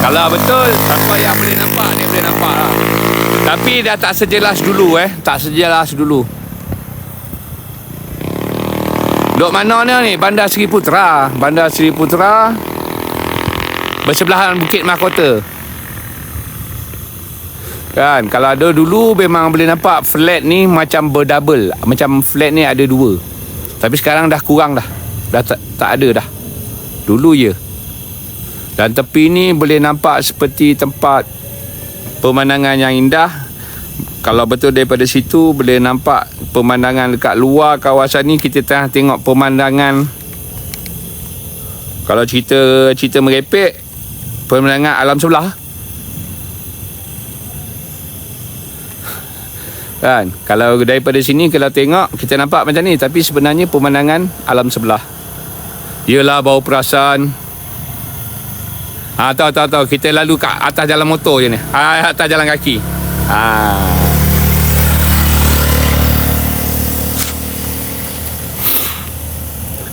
Kalau betul siapa yang boleh nampak dia boleh nampak lah. Tapi dah tak sejelas dulu tak sejelas dulu. Duk mana ni? Bandar Seri Putra. Bandar Seri Putra bersebelahan Bukit Mahkota. Kan, kalau ada dulu memang boleh nampak flat ni macam berdouble. Macam flat ni ada 2. Tapi sekarang dah kurang dah. Dah tak ada dah. Dulu je. Dan tepi ni boleh nampak seperti tempat pemandangan yang indah. Kalau betul daripada situ boleh nampak pemandangan dekat luar kawasan ni. Kita tengah tengok pemandangan. Kalau cerita merepek, pemandangan alam sebelah. Kan, kalau daripada sini kalau tengok kita nampak macam ni, tapi sebenarnya pemandangan alam sebelah. Yelah bau perasan. Tahu kita lalu kat atas jalan motor je ni. Atas jalan kaki.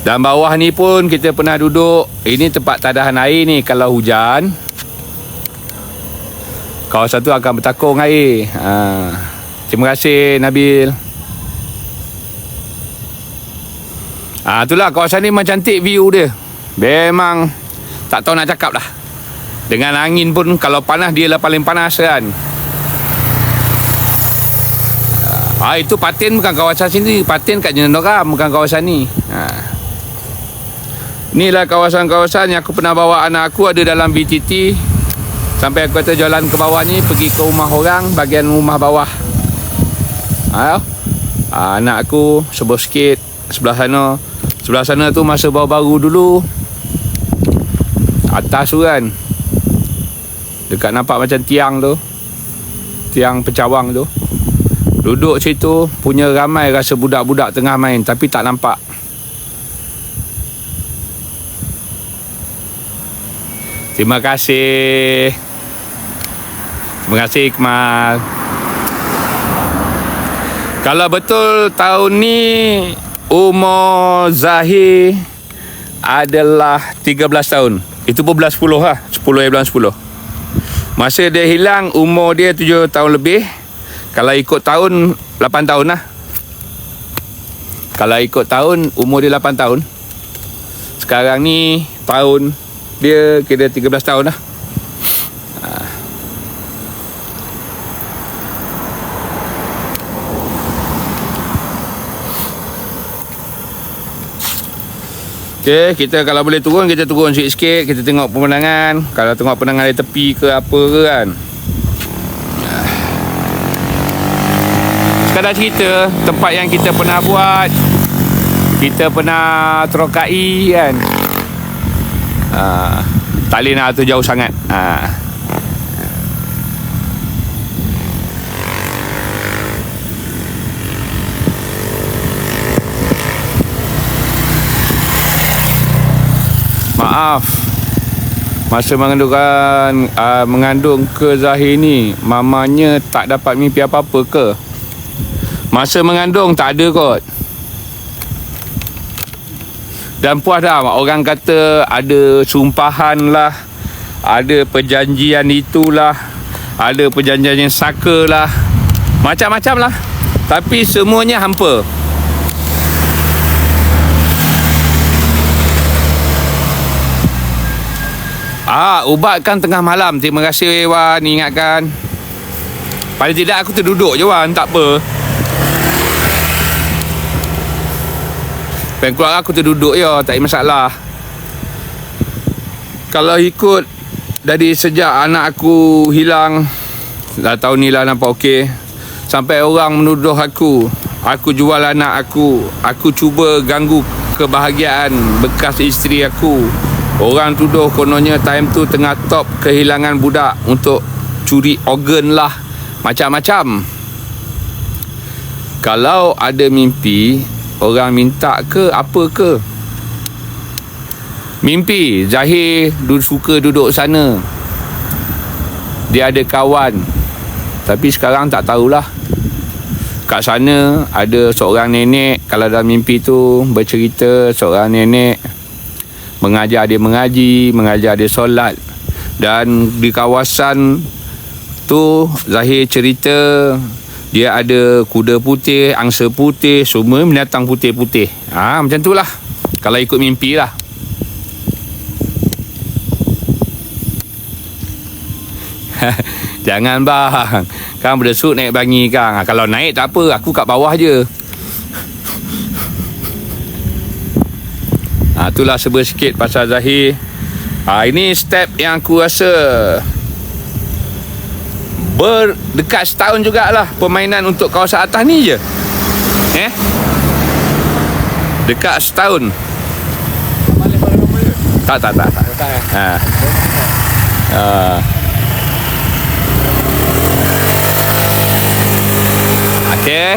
Dan bawah ni pun kita pernah duduk. Ini tempat tadahan air ni. Kalau hujan, kawasan tu akan bertakung air. Terima kasih Nabil. Itulah kawasan ni memang cantik view dia. Memang tak tahu nak cakap dah. Dengan angin pun kalau panas dia lah paling panas kan. Itu Patin bukan kawasan sini. Patin kat Jendoram bukan kawasan ni. Inilah kawasan-kawasan yang aku pernah bawa anak aku ada dalam BTT. Sampai aku kata jalan ke bawah ni, pergi ke rumah orang, bahagian rumah bawah. Anak aku sebut sikit sebelah sana. Sebelah sana tu masa baru-baru dulu, atas tu kan, dekat nampak macam tiang tu, tiang pencawang tu, duduk situ punya ramai rasa budak-budak tengah main, tapi tak nampak. Terima kasih. Terima kasih Ikmal. Kalau betul tahun ni umur Zahir adalah 13 tahun. Itu pun bulan 10 lah. 10 bulan 10. Masa dia hilang umur dia 7 tahun lebih. Kalau ikut tahun 8 tahun lah. Kalau ikut tahun umur dia 8 tahun. Sekarang ni tahun dia kira 13 tahun lah. Okay, kita kalau boleh turun, kita turun sikit-sikit. Kita tengok pemandangan. Kalau tengok pemandangan dari tepi ke apa ke kan. Sekadar cerita tempat yang kita pernah buat. Kita pernah terokai kan. Tak boleh nak tu jauh sangat. Maaf, masa mengandung ke Zahir ni, mamanya tak dapat mimpi apa-apa ke? Masa mengandung tak ada kot. Dan puas dah, orang kata ada sumpahan lah, ada perjanjian itulah, ada perjanjian yang saka lah, macam-macam lah. Tapi semuanya hampa. Ubat kan tengah malam. Terima kasih Wan, ingatkan. Paling tidak aku terduduk je Wan, tak apa. Pengen keluar aku terduduk je, tak ada masalah. Kalau ikut dari sejak anak aku hilang, dah tahun ni lah nampak okey. Sampai orang menuduh aku jual anak aku cuba ganggu kebahagiaan bekas isteri aku. Orang tuduh kononnya time tu tengah top kehilangan budak untuk curi organ lah. Macam-macam. Kalau ada mimpi, orang minta ke apa ke? Mimpi Zahir suka duduk sana. Dia ada kawan. Tapi sekarang tak tahulah. Kat sana ada seorang nenek. Kalau dalam mimpi tu bercerita seorang nenek mengajar dia mengaji, mengajar dia solat. Dan di kawasan tu Zahir cerita dia ada kuda putih, angsa putih, semua binatang putih-putih. Macam tu lah kalau ikut mimpi lah. Jangan bang, kan berdesuk naik bangi kan. Kalau naik tak apa, aku kat bawah je. Itulah sikit pasal Zahir. Ini step yang aku rasa berdekat setahun jugalah permainan untuk kawasan atas ni je. Dekat setahun. Tak. Okey.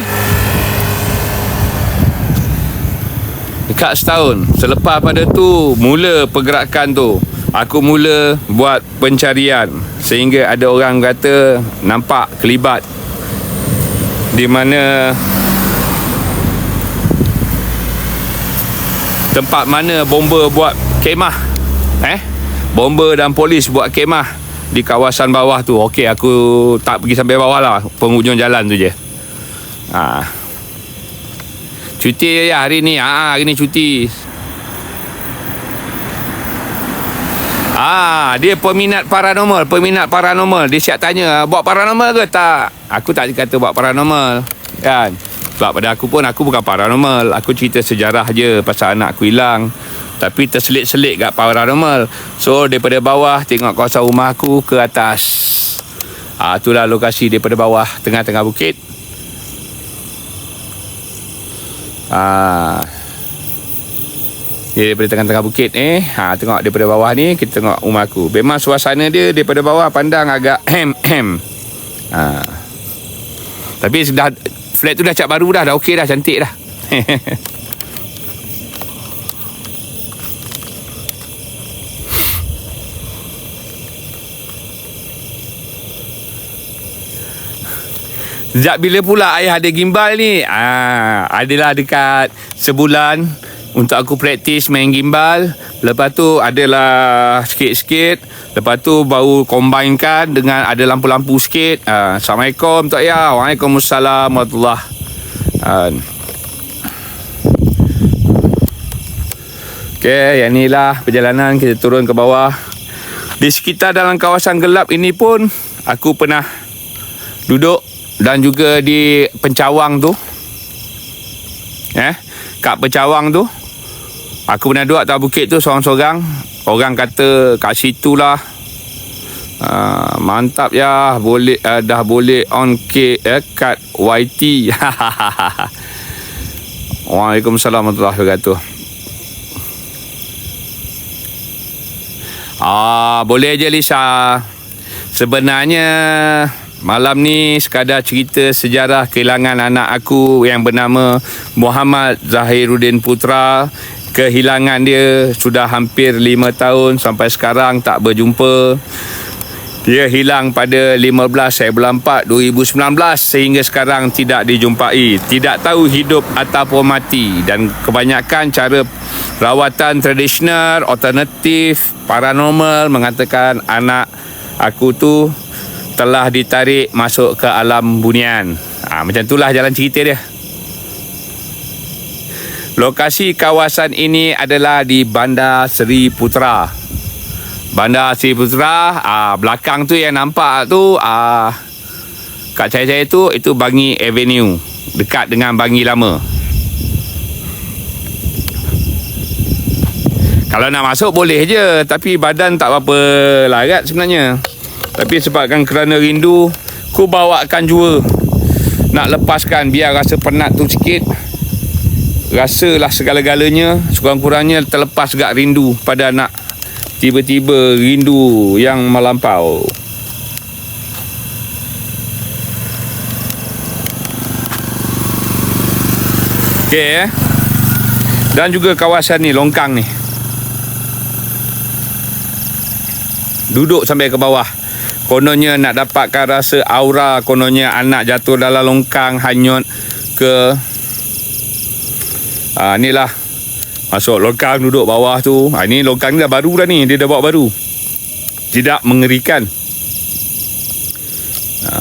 Dekat setahun. Selepas pada tu mula pergerakan tu. Aku mula buat pencarian sehingga ada orang kata nampak kelibat di mana tempat mana bomba buat kemah. Bomba dan polis buat kemah di kawasan bawah tu. Okey, aku tak pergi sampai bawah lah, penghujung jalan tu je. Cuti je hari ni. Hari ni cuti. Dia peminat paranormal. Dia siap tanya, buat paranormal ke tak? Aku tak kata buat paranormal kan. Sebab pada aku pun, aku bukan paranormal. Aku cerita sejarah je pasal anak aku hilang. tapi terselit-selit kat paranormal. So daripada bawah tengok kawasan rumah aku ke atas. Itulah lokasi daripada bawah, tengah-tengah bukit. Dia daripada tengah-tengah bukit ni. Tengok daripada bawah ni, kita tengok rumah aku. Memang suasana dia daripada bawah pandang agak tapi dah, flat tu dah cat baru dah okey dah, cantik dah. Sejak bila pula ayah ada gimbal ni? Adalah dekat sebulan untuk aku praktis main gimbal. Lepas tu adalah sikit-sikit. Lepas tu baru combinekan dengan ada lampu-lampu sikit. Assalamualaikum Tok Ayah. Waalaikumsalam warahmatullahi. Okey, yang inilah perjalanan kita turun ke bawah. Di sekitar dalam kawasan gelap ini pun aku pernah duduk. Dan juga di Pencawang tu, kat Pencawang tu aku pernah duduk atas bukit tu seorang-seorang. Orang kata kat situ lah mantap ya, boleh dah boleh on kat YT. Waalaikumsalam warahmatullahi wabarakatuh. Boleh je Lisa. Sebenarnya malam ni sekadar cerita sejarah kehilangan anak aku yang bernama Muhammad Zahiruddin Putra. Kehilangan dia sudah hampir 5 tahun sampai sekarang tak berjumpa. Dia hilang pada 15/4/2019 sehingga sekarang tidak dijumpai. Tidak tahu hidup ataupun mati, dan kebanyakan cara rawatan tradisional, alternatif, paranormal mengatakan anak aku tu telah ditarik masuk ke alam bunian. Macam itulah jalan cerita dia. Lokasi kawasan ini adalah di Bandar Seri Putra. Bandar Seri Putra, belakang tu yang nampak tu, kat saya tu, itu Bangi Avenue. Dekat dengan Bangi Lama. Kalau nak masuk boleh je, tapi badan tak apa larat sebenarnya. Tapi sebabkan kerana rindu, ku bawakan jua. Nak lepaskan biar rasa penat tu sikit. Rasalah segala-galanya, sekurang-kurangnya terlepas gak rindu pada anak. Tiba-tiba rindu yang melampau. Okey Dan juga kawasan ni, longkang ni. Duduk sampai ke bawah. Kononnya nak dapatkan rasa aura, kononnya anak jatuh dalam longkang, hanyut ke inilah masuk longkang, duduk bawah tu. Ini longkang ni dah baru dah ni, dia dah buat baru. Tidak mengerikan.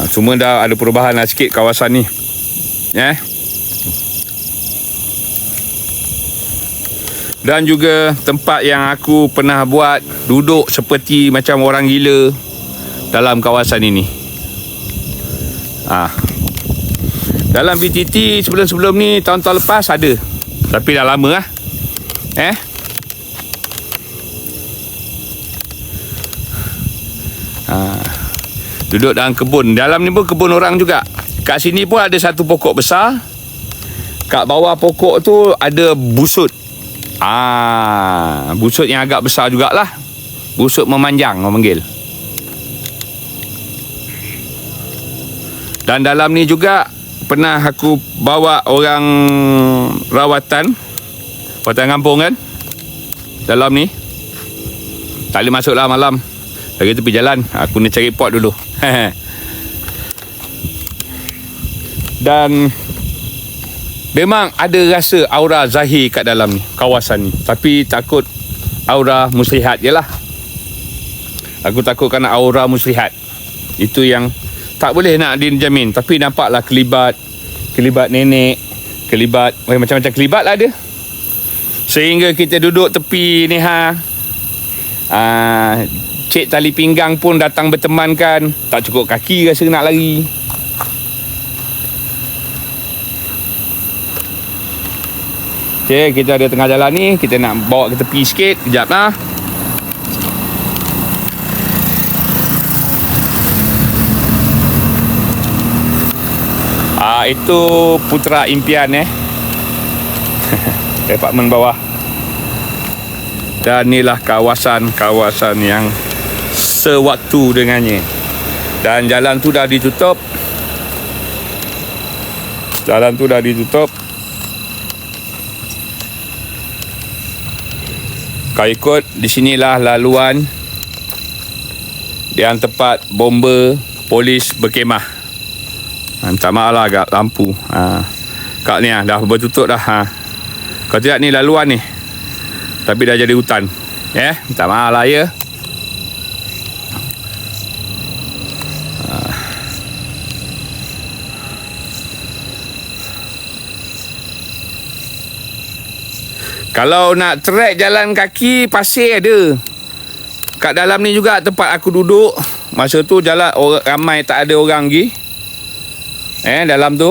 Semua dah ada perubahan lah sikit kawasan ni. Dan juga tempat yang aku pernah buat duduk seperti macam orang gila dalam kawasan ini. Dalam VTT sebelum-sebelum ni, tahun-tahun lepas ada. Tapi dah lama lah. Duduk dalam kebun. Dalam ni pun kebun orang juga. Kat sini pun ada satu pokok besar. Kat bawah pokok tu ada busut. Busut yang agak besar jugalah. Busut memanjang orang panggil. Dan dalam ni juga pernah aku bawa orang rawatan kampung kan. Dalam ni tak boleh masuk lah malam. Lagi tepi jalan. Aku nak cari pot dulu. Dan memang ada rasa aura zahir kat dalam ni, kawasan ni. Tapi takut aura muslihat je lah. Aku takut kena aura muslihat. Itu yang tak boleh nak dijamin. Tapi nampaklah kelibat nenek, kelibat macam-macam kelibat lah dia. Sehingga kita duduk tepi ni cik tali pinggang pun datang bertemankan. Tak cukup kaki rasa nak lari. Okay, kita ada tengah jalan ni. Kita nak bawa ke tepi sikit. Kejap lah. Itu Putra Impian departmen bawah. Dan inilah kawasan-kawasan yang sewaktu dengannya. Dan jalan tu dah ditutup. Kau ikut di sinilah laluan yang tempat bomba polis berkemah. Minta maaf lah agak lampu. Kak ni dah bertutup dah. Kau tidak ni laluan ni. Tapi dah jadi hutan. Minta maaf lah ya. Kalau nak trek jalan kaki, pasir ada. Kat dalam ni juga tempat aku duduk. Masa tu jalan ramai, tak ada orang lagi. Dalam tu.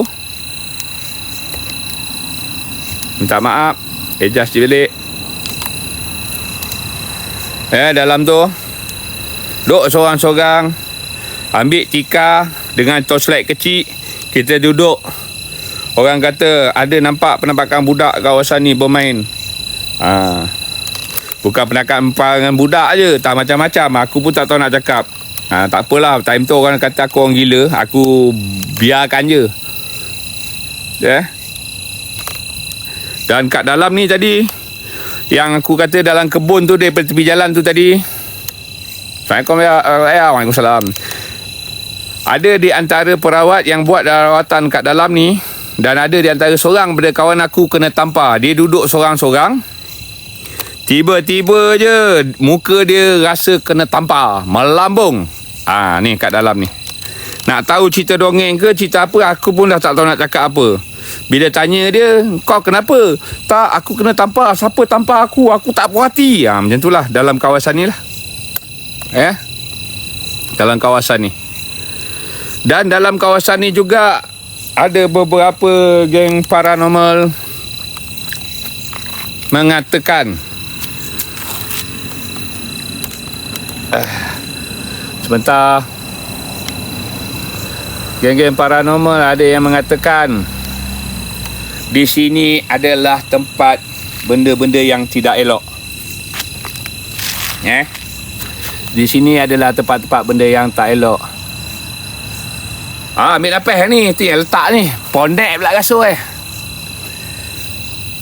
Minta maaf. Adjust je balik. Dalam tu. Duduk sorang-sorang. Ambil tikar dengan torchlight kecil. Kita duduk. Orang kata ada nampak penampakan budak kawasan ni bermain. Bukan penampakan budak je, tak macam-macam. Aku pun tak tahu nak cakap. Tak apalah, time tu orang kata aku orang gila. Aku biarkan je. Dan kat dalam ni tadi, yang aku kata dalam kebun tu, daripada tepi jalan tu tadi. Waalaikumsalam. Ada di antara perawat yang buat rawatan kat dalam ni. Dan ada di antara seorang daripada kawan aku kena tampar. Dia duduk sorang-sorang. Tiba-tiba je muka dia rasa kena tampar, melambung. Ni kat dalam ni. Nak tahu cerita dongeng ke cerita apa, aku pun dah tak tahu nak cakap apa. Bila tanya dia, kau kenapa? Tak, aku kena tampar. Siapa tampar aku? Aku tak puas hati. Macam itulah dalam kawasan ni lah. Dalam kawasan ni. Dan dalam kawasan ni juga ada beberapa geng paranormal mengatakan sebentar. Geng-geng paranormal ada yang mengatakan di sini adalah tempat benda-benda yang tidak elok. Di sini adalah tempat-tempat benda yang tak elok. Ambil nafas ni, tu yang letak ni. Pondek pula kasut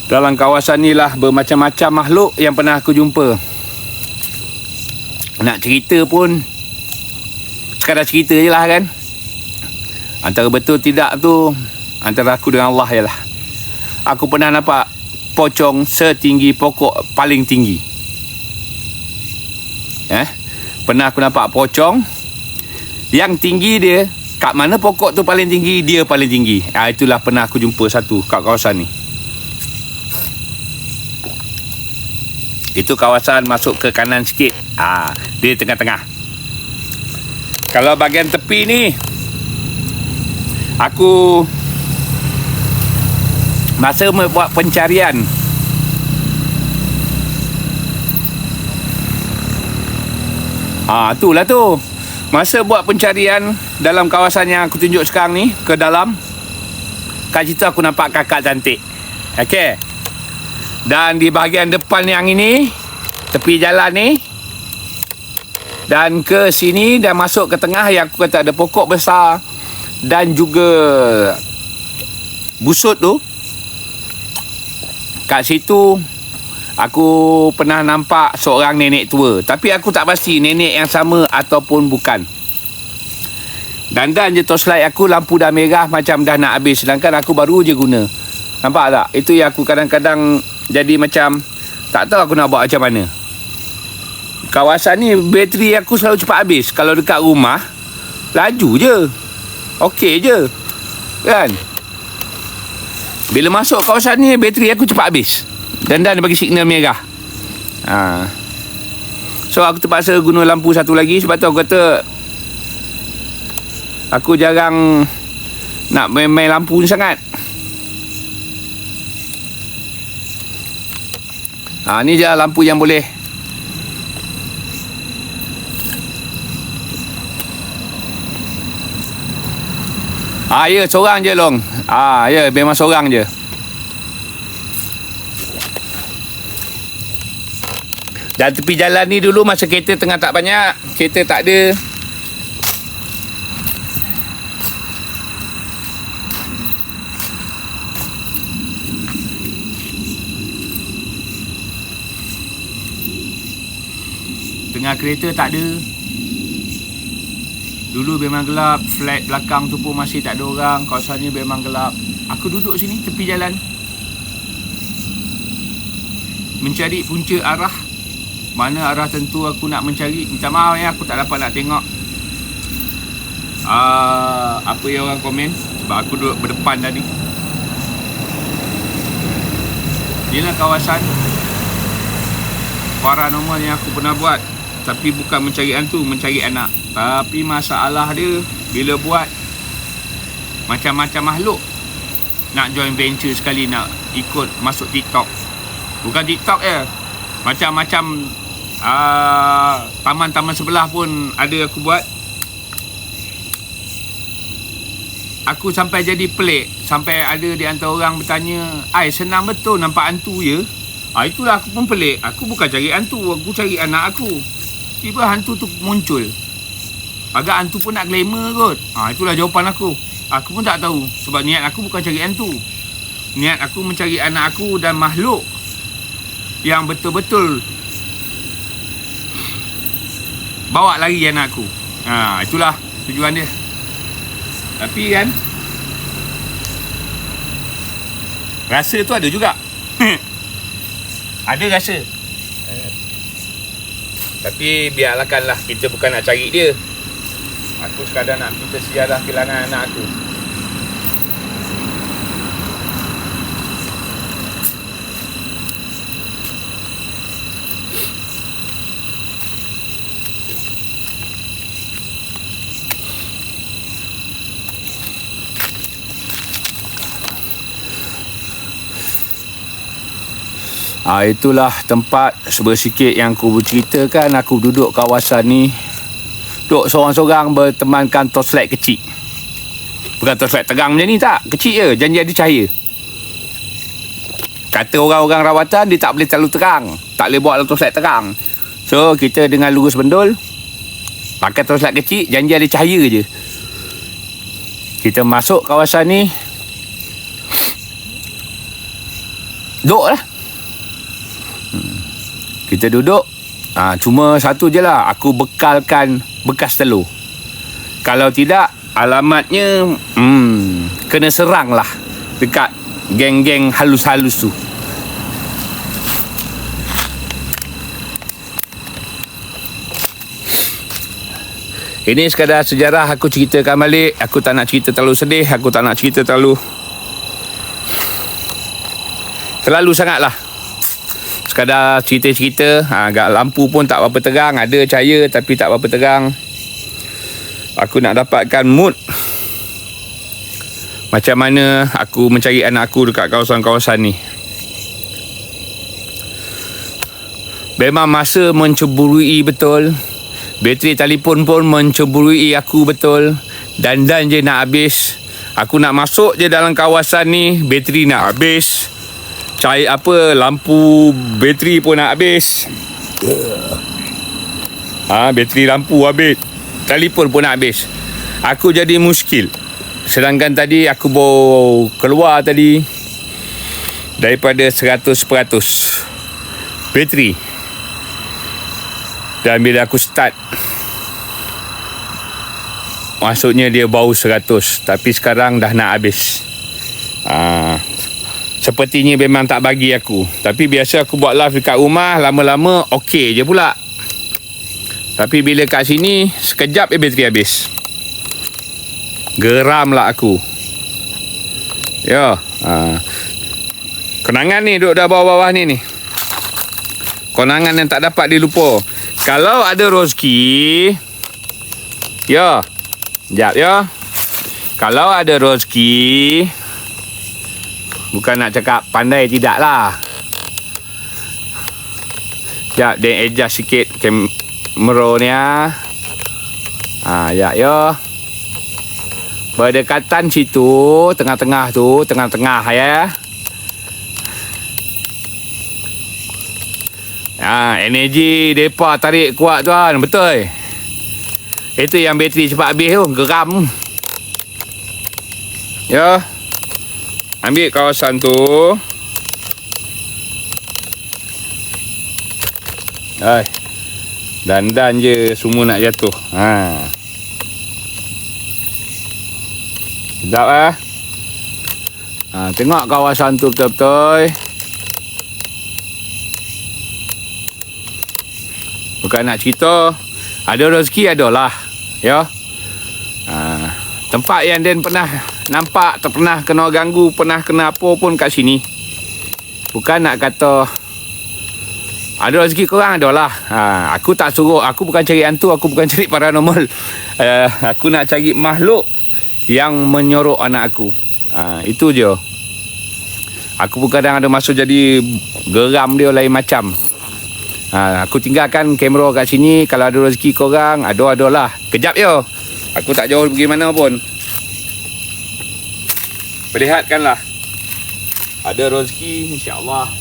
Dalam kawasan ni lah bermacam-macam makhluk yang pernah aku jumpa. Nak cerita pun sekadar cerita je lah kan. Antara betul tidak tu antara aku dengan Allah je lah. Aku pernah nampak pocong setinggi pokok paling tinggi. Pernah aku nampak pocong yang tinggi dia, kat mana pokok tu paling tinggi, dia paling tinggi. Itulah pernah aku jumpa satu kat kawasan ni. Itu kawasan masuk ke kanan sikit. Dia tengah-tengah. Kalau bahagian tepi ni, aku masa buat pencarian, itulah tu. Masa buat pencarian dalam kawasan yang aku tunjuk sekarang ni, ke dalam, kat situ aku nampak kakak cantik. Okey. Dan di bahagian depan yang ini, tepi jalan ni, dan ke sini dan masuk ke tengah yang aku kata ada pokok besar dan juga busut tu. Kat situ aku pernah nampak seorang nenek tua, tapi aku tak pasti nenek yang sama ataupun bukan. Dandan je torchlight aku, lampu dah merah macam dah nak habis, sedangkan aku baru je guna. Nampak tak? Itu yang aku kadang-kadang jadi macam tak tahu aku nak buat macam mana. Kawasan ni bateri aku selalu cepat habis. Kalau dekat rumah, laju je, okey je kan. Bila masuk kawasan ni, bateri aku cepat habis. Dan dia bagi signal merah. So aku terpaksa guna lampu satu lagi. Sebab tu aku kata aku jarang nak main-main lampu ni sangat. Ni je lampu yang boleh. Ya, seorang je Long. Ya, memang seorang je. Dan tepi jalan ni dulu masa kereta tengah tak banyak, kereta tak ada. Tengah kereta tak ada. Dulu memang gelap, flat belakang tu pun masih tak ada orang, kawasan ni memang gelap. Aku duduk sini tepi jalan, mencari punca arah. Mana arah tentu aku nak mencari. Minta maaf ya, aku tak dapat nak tengok apa yang orang komen, sebab aku duduk berdepan tadi. Inilah kawasan paranormal yang aku pernah buat. Tapi bukan mencari hantu, mencari anak. Tapi masalah dia, bila buat, macam-macam makhluk nak join venture sekali, nak ikut masuk TikTok. Bukan TikTok je, macam-macam taman-taman sebelah pun ada aku buat. Aku sampai jadi pelik. Sampai ada di antara orang bertanya, senang betul nampak hantu ya? Itulah aku pun pelik. Aku bukan cari hantu, aku cari anak aku. Tiba hantu tu muncul. Agak hantu pun nak glamour kot. Itulah jawapan aku. Aku pun tak tahu. Sebab niat aku bukan cari hantu. Niat aku mencari anak aku dan makhluk yang betul-betul bawa lari anak aku. Itulah tujuan dia. Tapi kan, rasa tu ada juga. Ada rasa. Tapi biarlah, kita bukan nak cari dia. Aku sekadar nak cerita sejarah kehilangan anak aku. Itulah tempat sebersikit yang aku berceritakan. Aku duduk kawasan ni, duduk seorang-seorang bertemankan torchlight kecil. Bukan torchlight terang macam ni, tak. Kecil je, janji ada cahaya. Kata orang-orang rawatan, dia tak boleh terlalu terang, tak boleh bawa torchlight terang. So kita dengan lurus bendul, pakai torchlight kecil, janji ada cahaya je. Kita masuk kawasan ni, duduk lah. Kita duduk. Cuma satu je lah, aku bekalkan bekas telur. Kalau tidak, alamatnya kena serang lah dekat geng-geng halus-halus tu. Ini sekadar sejarah aku ceritakan balik. Aku tak nak cerita terlalu sedih, aku tak nak cerita terlalu sangat lah. Sekadar cerita-cerita. Agak lampu pun tak berapa terang, ada cahaya tapi tak berapa terang. Aku nak dapatkan mood macam mana aku mencari anak aku dekat kawasan-kawasan ni. Memang masa mencemburui betul. Bateri telefon pun mencemburui aku betul. Dandan je nak habis. Aku nak masuk je dalam kawasan ni, bateri nak habis. Cahaya lampu bateri pun nak habis. Bateri lampu habis, telefon pun nak habis. Aku jadi muskil. Sedangkan tadi aku baru keluar tadi daripada 100% bateri. Dan bila aku start, maksudnya dia baru 100, tapi sekarang dah nak habis. Sepertinya memang tak bagi aku. Tapi biasa aku buat live dekat rumah, lama-lama okey je pula. Tapi bila kat sini, sekejap bateri habis. Geram lah aku. Ya. Kenangan ni duduk dah bawah-bawah ni. Kenangan yang tak dapat dilupa. Kalau ada rezeki, ya. Sekejap ya. Kalau ada rezeki, bukan nak cakap pandai, tidak lah. Sekejap, dia adjust sikit kamera ni ya, yo. Berdekatan situ, tengah-tengah tu, tengah-tengah ya. Energi depa tarik kuat tuan, betul. Itu yang bateri cepat habis tu, geram. Ya. Ambil kawasan tu. Dandan je semua nak jatuh. Sekejap tengok kawasan tu betul-betul. Bukan nak cerita, ada rezeki adalah, ya. Tempat yang Den pernah nampak, tak pernah kena ganggu, pernah kena apa pun kat sini. Bukan nak kata ada rezeki korang adalah. Aku tak suruh, aku bukan cari hantu, aku bukan cari paranormal. Aku nak cari makhluk yang menyorok anak aku. Itu je. Aku pun kadang ada masa jadi geram dia lain macam. Aku tinggalkan kamera kat sini. Kalau ada rezeki korang, adalah. Kejap je. Aku tak jauh pergi mana pun. Perlihatkanlah. Ada rezeki, insya-Allah.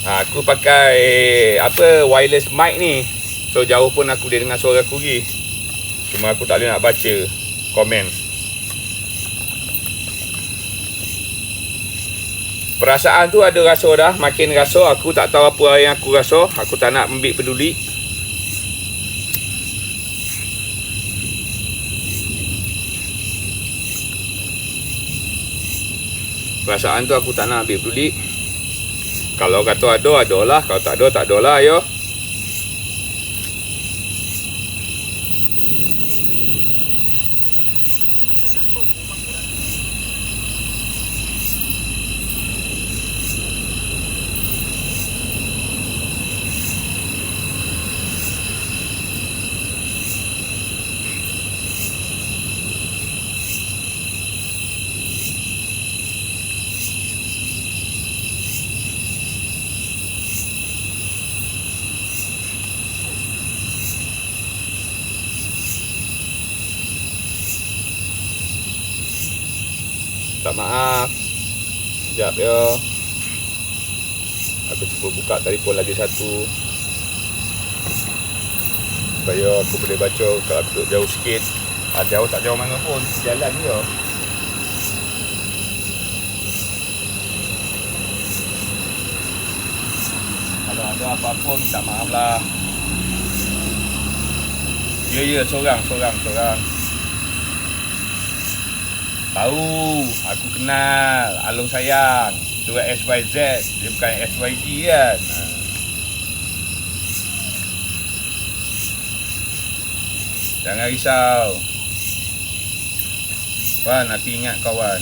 Aku pakai wireless mic ni. So jauh pun aku dia dengar suara aku lagi. Cuma aku tak boleh nak baca komen. Perasaan tu ada rasa dah, makin rasa. Aku tak tahu apa yang aku rasa. Aku tak nak ambil peduli. Perasaan tu aku tak nak ambil peduli. Kalau kata adalah. Kalau tak adalah, yo. Tak maaf. Sekejap ya. Aku cuba buka telefon lagi satu supaya aku boleh baca. Kalau aku duduk jauh sikit, jauh tak jauh mana pun, jalan je. Kalau ada apa-apa minta maaf lah. Ya, seorang. Tahu, aku kenal Along sayang. Itu SYZ, dia bukan SYG kan. Jangan risau. Wan, nanti ingat kawan.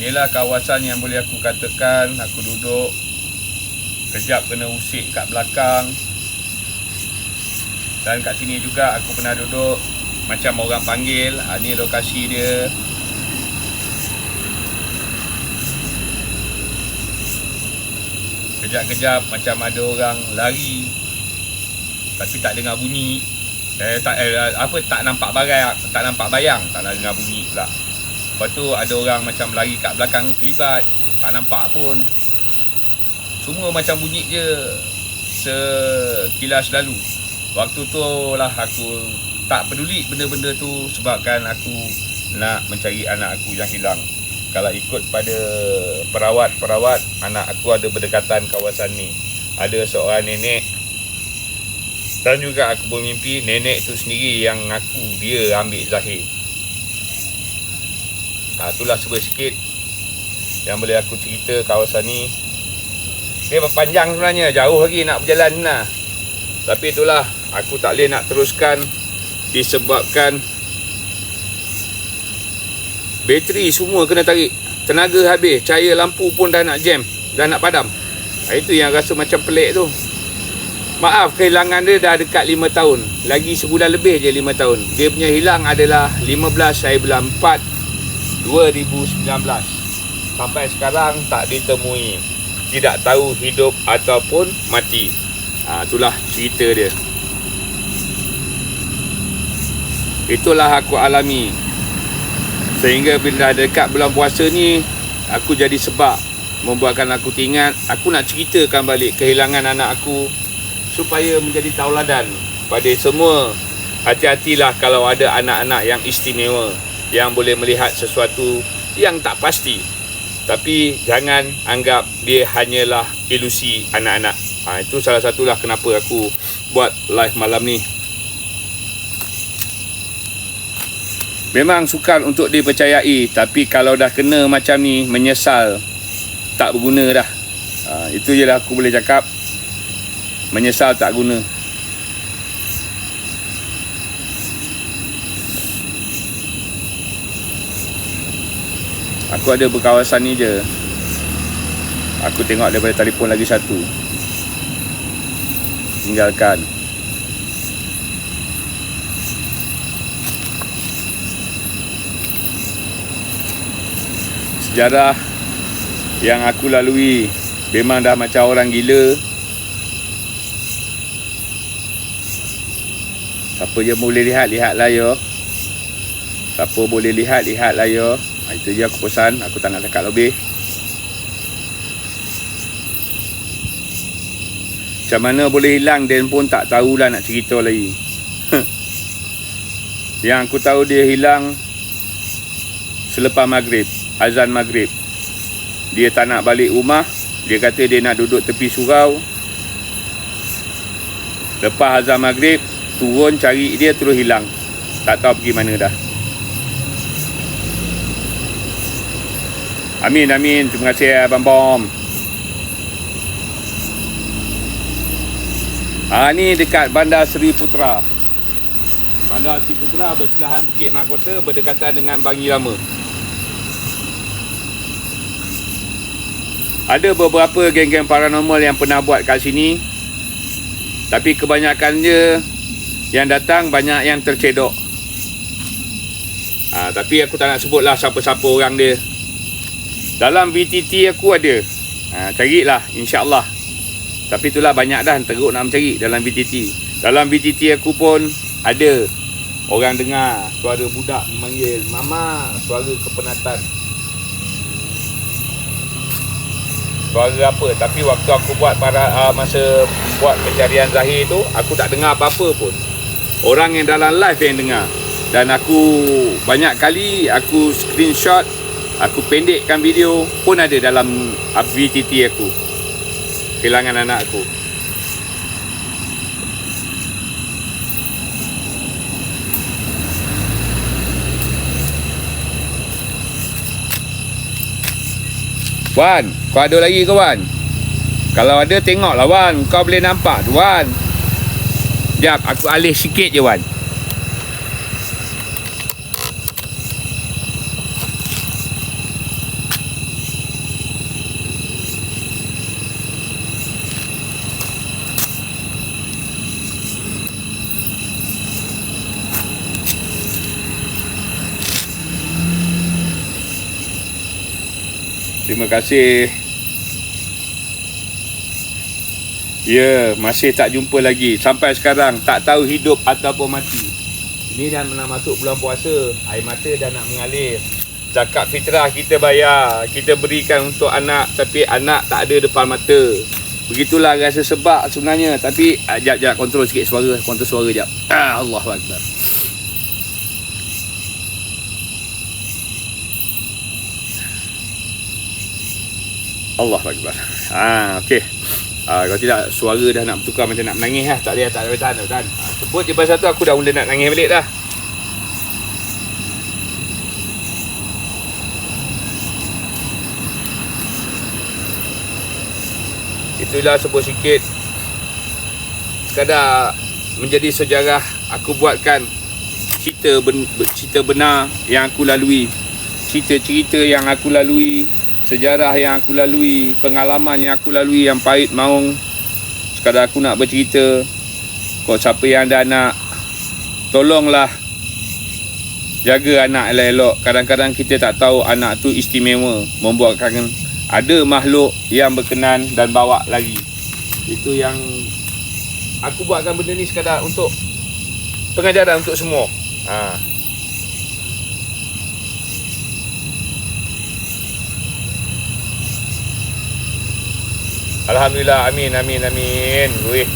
Inilah kawasan yang boleh aku katakan aku duduk. Kejap kena usik kat belakang. Dan kat sini juga aku pernah duduk macam orang panggil. Ni lokasi dia. Kejap-kejap macam ada orang lari tapi tak dengar bunyi. Tak nampak barang, tak nampak bayang, tak nak dengar bunyi pula. Lepas tu ada orang macam lari kat belakang kelibat, tak nampak pun. Semua macam bunyi je sekilas lalu. Waktu tu lah aku tak peduli benda-benda tu sebabkan aku nak mencari anak aku yang hilang. Kalau ikut pada perawat, anak aku ada berdekatan kawasan ni. Ada seorang nenek. Dan juga aku bermimpi nenek tu sendiri yang dia ambil zahir. Itulah sikit yang boleh aku cerita kawasan ni. Dia berpanjang sebenarnya, jauh lagi nak berjalan lah. Tapi itulah, aku tak boleh nak teruskan disebabkan bateri semua kena tarik. Tenaga habis, cahaya lampu pun dah nak jam, dah nak padam. Itu yang rasa macam pelik tu. Maaf, kehilangan dia dah dekat 5 tahun. Lagi sebulan lebih je 5 tahun. Dia punya hilang adalah 15/4 2019. Sampai sekarang tak ditemui. Tidak tahu hidup ataupun mati. Itulah cerita dia. Itulah aku alami. Sehingga bila dekat bulan puasa ni, aku jadi sebab membuatkan aku teringat. Aku nak ceritakan balik kehilangan anak aku, supaya menjadi tauladan pada semua. Hati-hatilah kalau ada anak-anak yang istimewa, yang boleh melihat sesuatu yang tak pasti. Tapi jangan anggap dia hanyalah ilusi anak-anak. Itu salah satulah kenapa aku buat live malam ni. Memang sukar untuk dipercayai, tapi kalau dah kena macam ni, menyesal tak berguna dah. Itu je lah aku boleh cakap. Menyesal tak guna. Aku ada berkawasan ni je. Aku tengok daripada telefon lagi satu. Tinggalkan. Sejarah yang aku lalui memang dah macam orang gila. Siapa je boleh lihat, lihatlah yo. Siapa boleh lihat, lihatlah yo. Itu je aku pesan. Aku tak nak cakap lebih. Macam mana boleh hilang, Dan pun tak tahulah nak cerita lagi. Yang aku tahu dia hilang selepas maghrib, azan maghrib. Dia tak nak balik rumah. Dia kata dia nak duduk tepi surau. Lepas azan maghrib, turun cari dia, terus hilang. Tak tahu pergi mana dah. Amin, amin. Terima kasih Abang Bom. Ni dekat Bandar Seri Putra. Bandar Seri Putra bersebelahan Bukit Mahkota, berdekatan dengan Bangi Lama. Ada beberapa geng-geng paranormal yang pernah buat kat sini. Tapi kebanyakannya yang datang banyak yang tercedok. Tapi aku tak nak sebutlah siapa-siapa orang dia. Dalam VTT aku ada. Carilah insya-Allah. Tapi itulah banyak dah teruk nak mencari dalam VTT. Dalam VTT aku pun ada orang dengar suara budak memanggil mama, suara kepenatan. Suara apa? Tapi waktu aku buat masa buat pencarian Zahir tu, aku tak dengar apa-apa pun. Orang yang dalam live yang dengar. Dan aku banyak kali aku screenshot, aku pendekkan video pun ada dalam VTT aku. Kehilangan anak aku. Wan, kau ada lagi ke Wan? Kalau ada tengoklah Wan, kau boleh nampak tu Wan. Sekejap, aku alih sikit je Wan. Terima kasih. Ya, masih tak jumpa lagi. Sampai sekarang tak tahu hidup ataupun mati. Ini dah pernah masuk bulan puasa. Air mata dah nak mengalir. Zakat fitrah kita bayar, kita berikan untuk anak, tapi anak tak ada depan mata. Begitulah rasa sebab sebenarnya. Tapi jap kontrol sikit suara. Kontrol suara jap. Allahuakbar. Allahuakbar. Okey. Kalau tidak, suara dah nak bertukar macam nak menangis lah. Tak boleh tahan. Sebut je pasal tu, aku dah mula nak nangis balik dah. Itulah sebut sikit. Sekadar menjadi sejarah. Aku buatkan cerita benar yang aku lalui. Cerita-cerita yang aku lalui. Sejarah yang aku lalui, pengalaman yang aku lalui yang pahit maung. Sekadar aku nak bercerita. Kau siapa yang ada anak, tolonglah jaga anak elok-elok. Kadang-kadang kita tak tahu anak tu istimewa, membuatkan ada makhluk yang berkenan dan bawa lagi. Itu yang aku buatkan benda ni sekadar untuk pengajaran untuk semua. Alhamdulillah, amin. Weh.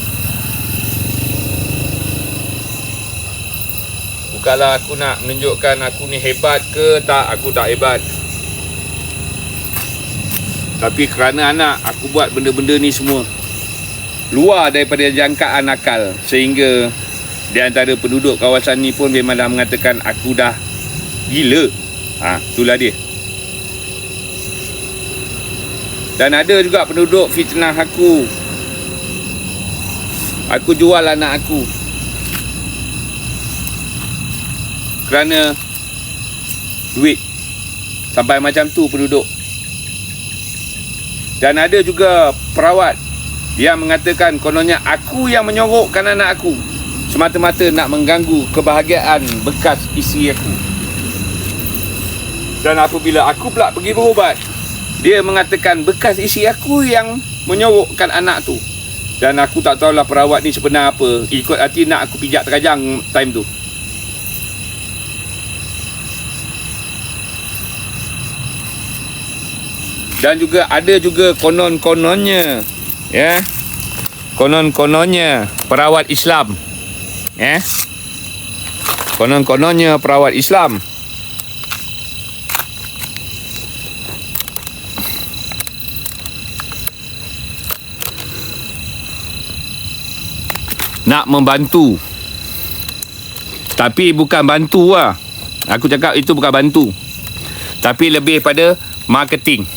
Bukanlah aku nak menunjukkan aku ni hebat ke tak, aku tak hebat. Tapi kerana anak, aku buat benda-benda ni semua luar daripada jangkaan akal. Sehingga di antara penduduk kawasan ni pun memang dah mengatakan aku dah gila. Itulah dia. Dan ada juga penduduk fitnah aku. Aku jual anak aku kerana duit. Sampai macam tu penduduk. Dan ada juga perawat yang mengatakan kononnya aku yang menyorokkan anak aku semata-mata nak mengganggu kebahagiaan bekas isteri aku. Dan apabila aku pula pergi berubat, dia mengatakan bekas isteri aku yang menyorokkan anak tu. Dan aku tak tahulah perawat ni sebenar apa. Ikut hati nak aku pijak terajang time tu. Dan juga ada juga konon-kononnya, ya. Konon-kononnya perawat Islam. Ya. Konon-kononnya perawat Islam nak membantu. Tapi bukan bantu lah. Aku cakap itu bukan bantu. Tapi lebih pada marketing.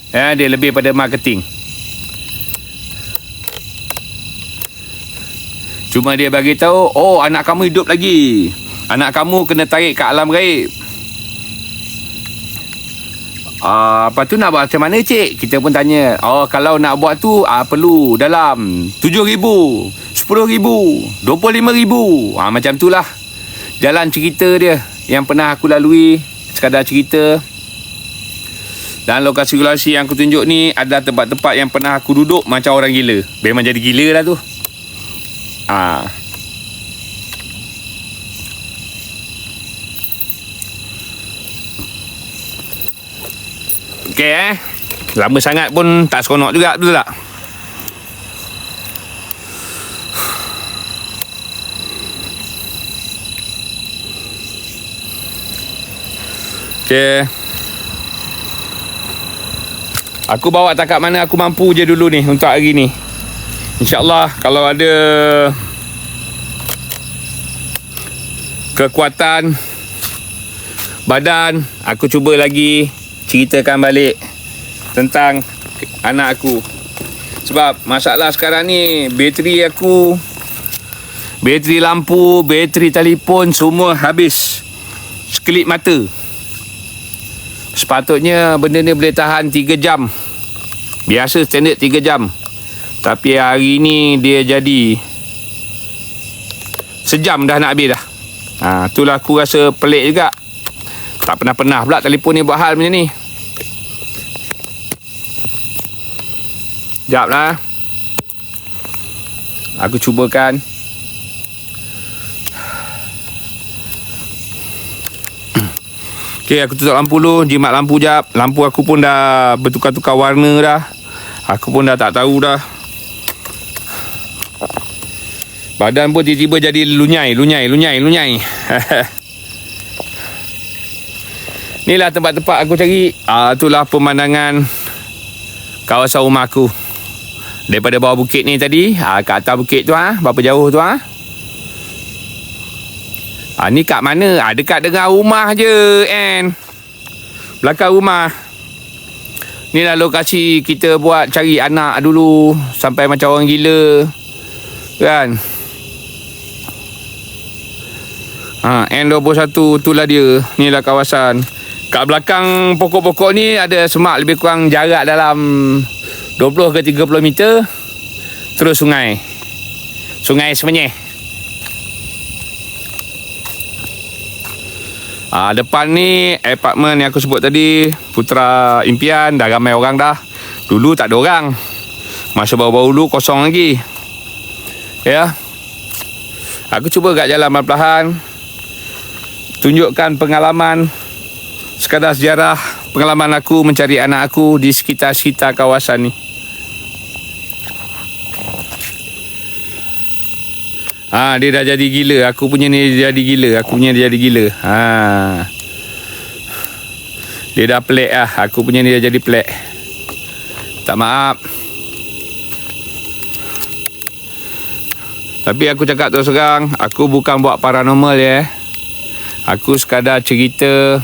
Ya, dia lebih pada marketing. Cuma dia bagi tahu, oh anak kamu hidup lagi. Anak kamu kena tarik ke alam gaib. Lepas tu nak buat macam mana cik? Kita pun tanya. Oh kalau nak buat tu perlu dalam 7,000, 10,000, 25,000. Macam tu lah jalan cerita dia yang pernah aku lalui. Sekadar cerita. Dan lokasi-lokasi yang aku tunjuk ni ada tempat-tempat yang pernah aku duduk macam orang gila. Memang jadi gila lah tu. Okey lama sangat pun tak seronok juga, betul tak? Okey. Aku bawa takat mana aku mampu je dulu ni untuk hari ni. InsyaAllah kalau ada kekuatan badan, aku cuba lagi ceritakan balik tentang anak aku. Sebab masalah sekarang ni, bateri aku, bateri lampu, bateri telefon semua habis sekelip mata. Sepatutnya benda ni boleh tahan 3 jam. Biasa standard 3 jam. Tapi hari ni dia jadi sejam dah nak habis dah. Itulah aku rasa pelik juga. Tak pernah-pernah pula telefon ni buat hal macam ni. Sekejap lah. Aku cubakan. Okey, aku tutup lampu dulu. Jimat lampu jap. Lampu aku pun dah bertukar-tukar warna dah. Aku pun dah tak tahu dah. Badan pun tiba-tiba jadi lunyai. Inilah tempat-tempat aku cari. Itulah pemandangan kawasan rumah aku. Daripada bawah bukit ni tadi, ke atas bukit tu, berapa jauh tu, ni kat mana? Dekat dengan rumah je, belakang rumah. Inilah lokasi kita buat cari anak dulu. Sampai macam orang gila, kan? N21 itulah dia. Inilah kawasan. Kat belakang pokok-pokok ni ada semak lebih kurang jarak dalam 20 ke 30 meter terus sungai Semenyih. Depan ni apartmen yang aku sebut tadi, Putra Impian, dah ramai orang dah. Dulu tak ada orang, masa baru-baru dulu kosong lagi. Ya, aku cuba kat jalan perlahan, tunjukkan pengalaman, sekadar sejarah pengalaman aku mencari anak aku di sekitar-sekitar kawasan ni. Dia dah jadi gila. Aku punya ni dia jadi gila. Dia dah pelik lah. Aku punya ni dah jadi pelik. Tak maaf. Tapi aku cakap terus terang, aku bukan buat paranormal ya. Aku sekadar cerita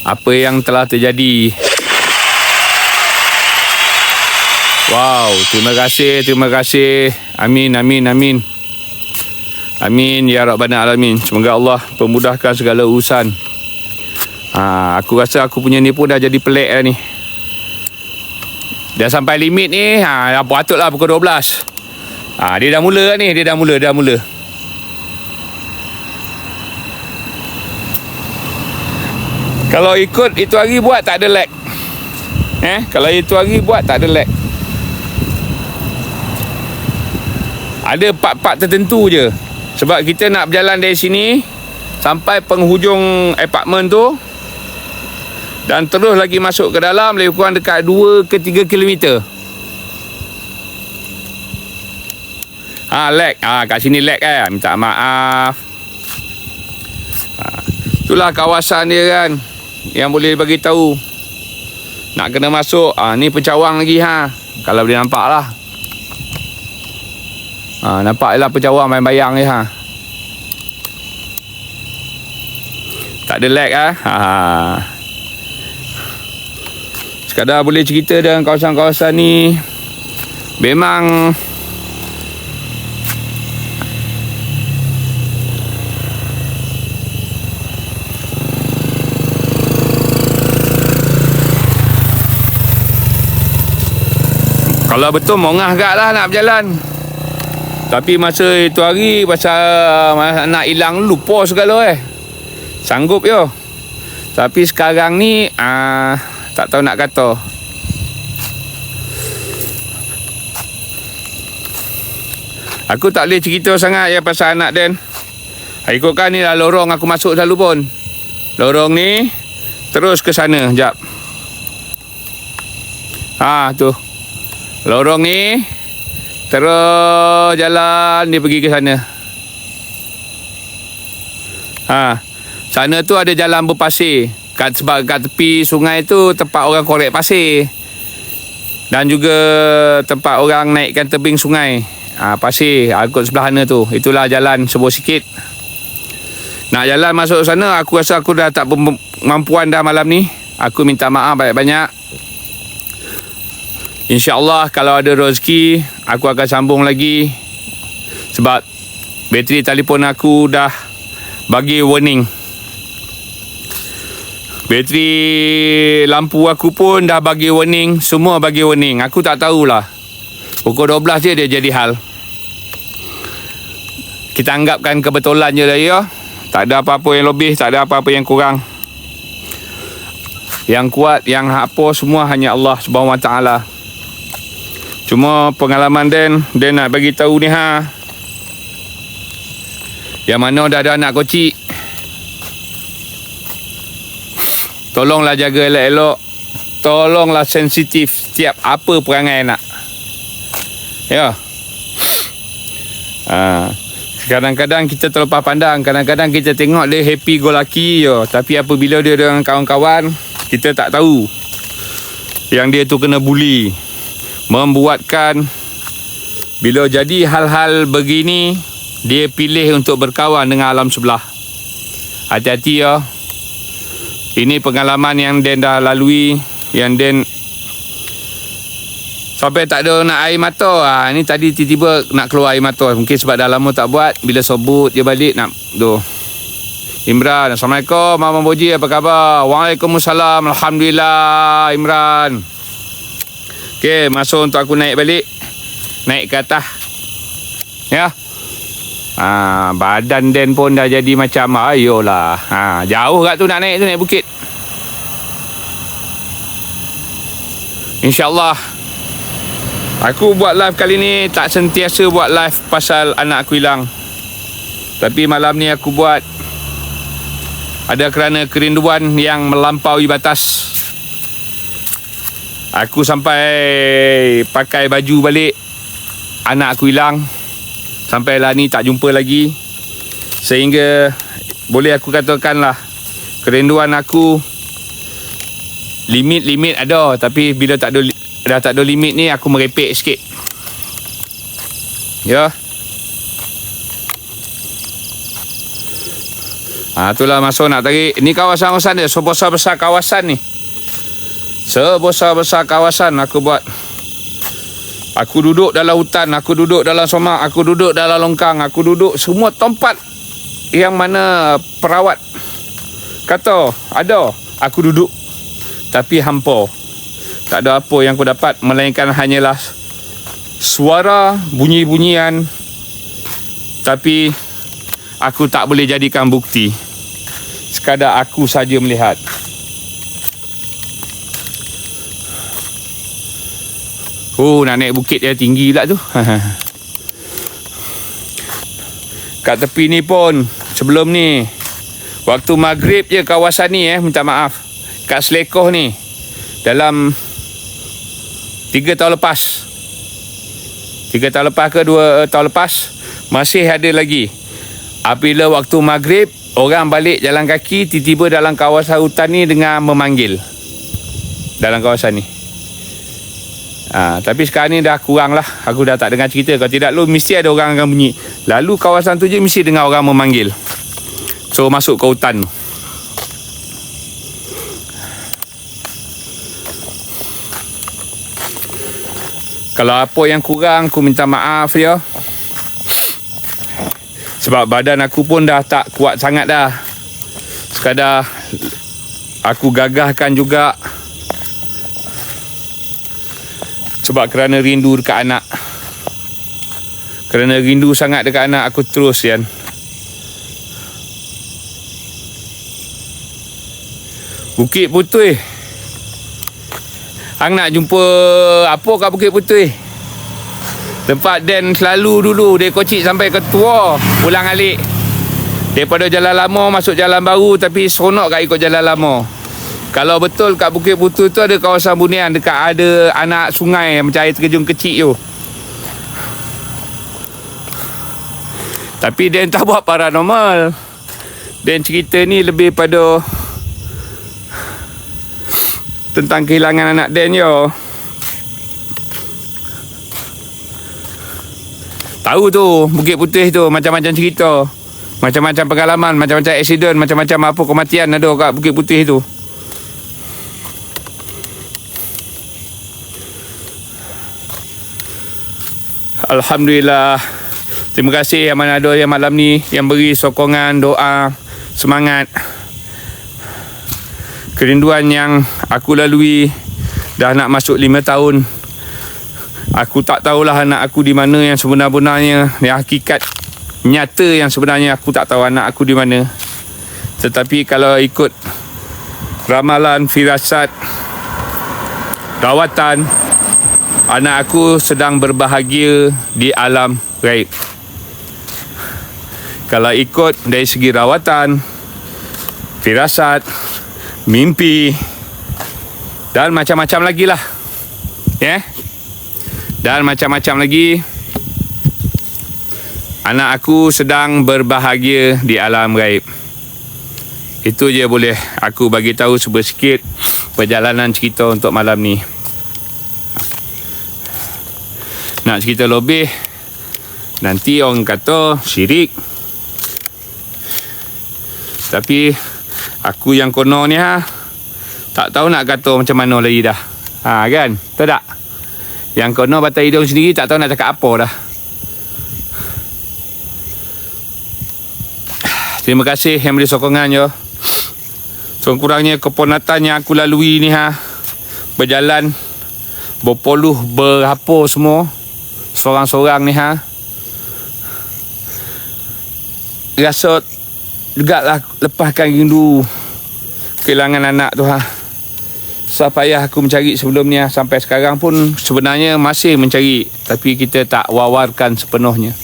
apa yang telah terjadi. Wow, terima kasih. Amin ya Rabbana Alamin. Semoga Allah pemudahkan segala urusan. Aku rasa aku punya ni pun dah jadi pelik dah ni. Dah sampai limit ni, dah patutlah pukul 12. Dia dah mula ni, dah mula. Kalau ikut itu hari buat tak ada lag. Kalau itu hari buat tak ada lag. Ada part-part tertentu je. Sebab kita nak berjalan dari sini sampai penghujung apartmen tu, dan terus lagi masuk ke dalam, lebih kurang dekat 2 ke 3 kilometer. Lag. Kat sini lag kan. Minta maaf. Itulah kawasan dia kan, yang boleh bagi tahu. Nak kena masuk, ni pencawang lagi kalau boleh nampak lah. Nampak lah pencawang bayang-bayang ni Tak ada lag Sekadar boleh cerita dengan kawasan-kawasan ni. Memang kalau betul mongah agak lah nak berjalan. Tapi masa itu hari pasal nak hilang lupa segala sanggup yo. Tapi sekarang ni tak tahu nak kata. Aku tak boleh cerita sangat ya pasal anak Dan. Ikutkan ni lah lorong aku masuk selalu pun. Lorong ni terus ke sana jap. Tu. Lorong ni terus jalan dia pergi ke sana. Sana tu ada jalan berpasir. Sebab kat tepi sungai tu tempat orang korek pasir. Dan juga tempat orang naikkan tebing sungai. Pasir ikut sebelah sana tu. Itulah jalan sebut sikit. Nak jalan masuk sana, aku rasa aku dah tak bermampuan dah malam ni. Aku minta maaf banyak-banyak. InsyaAllah kalau ada rezeki, aku akan sambung lagi. Sebab bateri telefon aku dah bagi warning. Bateri lampu aku pun dah bagi warning. Semua bagi warning. Aku tak tahulah. Pukul 12 je dia jadi hal. Kita anggapkan kebetulan je dah ya. Tak ada apa-apa yang lebih, tak ada apa-apa yang kurang. Yang kuat, yang apa semua hanya Allah Subhanahu Wa Taala. Cuma pengalaman Dan nak bagi tahu ni yang mana dah ada anak kecil. Tolonglah jaga elok-elok. Tolonglah sensitif setiap apa perangai anak. Ya. Kadang-kadang kita terlepas pandang. Kadang-kadang kita tengok dia happy go lucky je. Tapi apabila dia dengan kawan-kawan, kita tak tahu yang dia tu kena bully. Membuatkan bila jadi hal-hal begini, dia pilih untuk berkawan dengan alam sebelah. Hati-hati ya. Ini pengalaman yang Dan dah lalui, yang Dan sampai tak ada nak air mata. Ni tadi tiba-tiba nak keluar air mata. Mungkin sebab dah lama tak buat. Bila sebut je balik nak Imran. Assalamualaikum Mama Boji, apa khabar? Waalaikumsalam. Alhamdulillah Imran. Okey, masuk untuk aku naik balik. Naik ke atas. Ya. Badan Dan pun dah jadi macam ayolah. Jauh kat tu nak naik tu, naik bukit. InsyaAllah. Aku buat live kali ni tak sentiasa buat live pasal anak aku hilang. Tapi malam ni aku buat ada kerana kerinduan yang melampaui batas. Aku sampai pakai baju balik. Anak aku hilang. Sampailah ni tak jumpa lagi. Sehingga boleh aku katakanlah kerinduan aku limit ada. Tapi bila dah tak ada limit ni, aku merepek sikit. Ya. Itulah masuk nak tarik. Ni kawasan-kawasan dia. Sebesar-besar kawasan ni. Sebesar-besar kawasan aku buat. Aku duduk dalam hutan. Aku duduk dalam somak. Aku duduk dalam longkang. Aku duduk semua tempat yang mana perawat kata ada. Aku duduk. Tapi hampa. Tak ada apa yang aku dapat. Melainkan hanyalah suara bunyi-bunyian. Tapi aku tak boleh jadikan bukti. Sekadar aku saja melihat. Nak naik bukit dia tinggi pula tu. Kat tepi ni pun, sebelum ni, waktu maghrib je kawasan ni minta maaf. Kat Selekoh ni, dalam 3 tahun lepas. 3 tahun lepas ke 2 tahun lepas, masih ada lagi. Apabila waktu maghrib, orang balik jalan kaki, tiba-tiba dalam kawasan hutan ni dengan memanggil. Dalam kawasan ni. Tapi sekarang ni dah kurang lah. Aku dah tak dengar cerita. Kalau tidak, mesti ada orang akan bunyi. Lalu kawasan tu je mesti dengar orang memanggil. So masuk ke hutan. Kalau apa yang kurang, aku minta maaf ya. Sebab badan aku pun dah tak kuat sangat dah. Sekadar aku gagahkan juga. Sebab kerana rindu dekat anak. Kerana rindu sangat dekat anak, aku terus kan. Bukit Putui. Hang nak jumpa apa kat Bukit Putui? Tempat Dan selalu dulu dia kocik sampai ke tua pulang alik. Daripada jalan lama masuk jalan baru, tapi seronok kat ikut jalan lama. Kalau betul kat Bukit Putui tu ada kawasan bunian, dekat ada anak sungai macam air terjun kecil tu. Tapi Dan tak buat paranormal. Dan cerita ni lebih pada tentang kehilangan anak Dan yo. Tahu tu Bukit Putih tu macam-macam cerita. Macam-macam pengalaman, macam-macam aksiden, macam-macam apa kematian ada kat Bukit Putih tu. Alhamdulillah. Terima kasih yang mana ada yang malam ni yang beri sokongan, doa, semangat. Kerinduan yang aku lalui dah nak masuk 5 tahun. Aku tak tahulah anak aku di mana yang sebenar-benarnya, yang hakikat nyata yang sebenarnya aku tak tahu anak aku di mana. Tetapi kalau ikut ramalan, firasat, rawatan, anak aku sedang berbahagia di alam gaib. Kalau ikut dari segi rawatan, firasat, mimpi dan macam-macam lagi lah. Dan macam-macam lagi, anak aku sedang berbahagia di alam gaib. Itu je boleh aku bagi tahu sedikit perjalanan cerita untuk malam ni. Nak cerita lebih, nanti orang kata syirik. Tapi aku yang kono ni tak tahu nak kata macam mana lagi dah. Kan? Tahu tak? Yang kono batang hidung sendiri tak tahu nak cakap apa dah. Terima kasih yang beri sokongan yo. Kurangnya keponatan yang aku lalui ni berjalan berpuluh berapa semua seorang-seorang ni rasa jugalah lepaskan rindu kehilangan anak tu susah payah aku mencari sebelum ni sampai sekarang pun sebenarnya masih mencari, tapi kita tak wawarkan sepenuhnya.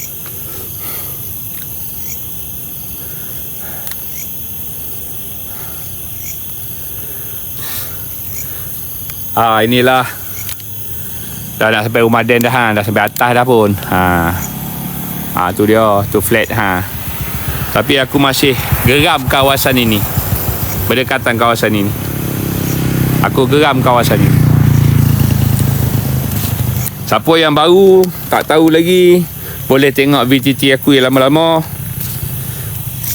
Inilah dah nak sampai rumah Den dah dah sampai atas dah pun. Tu dia, tu flat Tapi aku masih geram kawasan ini. Berdekatan kawasan ini. Aku geram kawasan ini. Siapa yang baru tak tahu lagi, boleh tengok VTT aku yang lama-lama.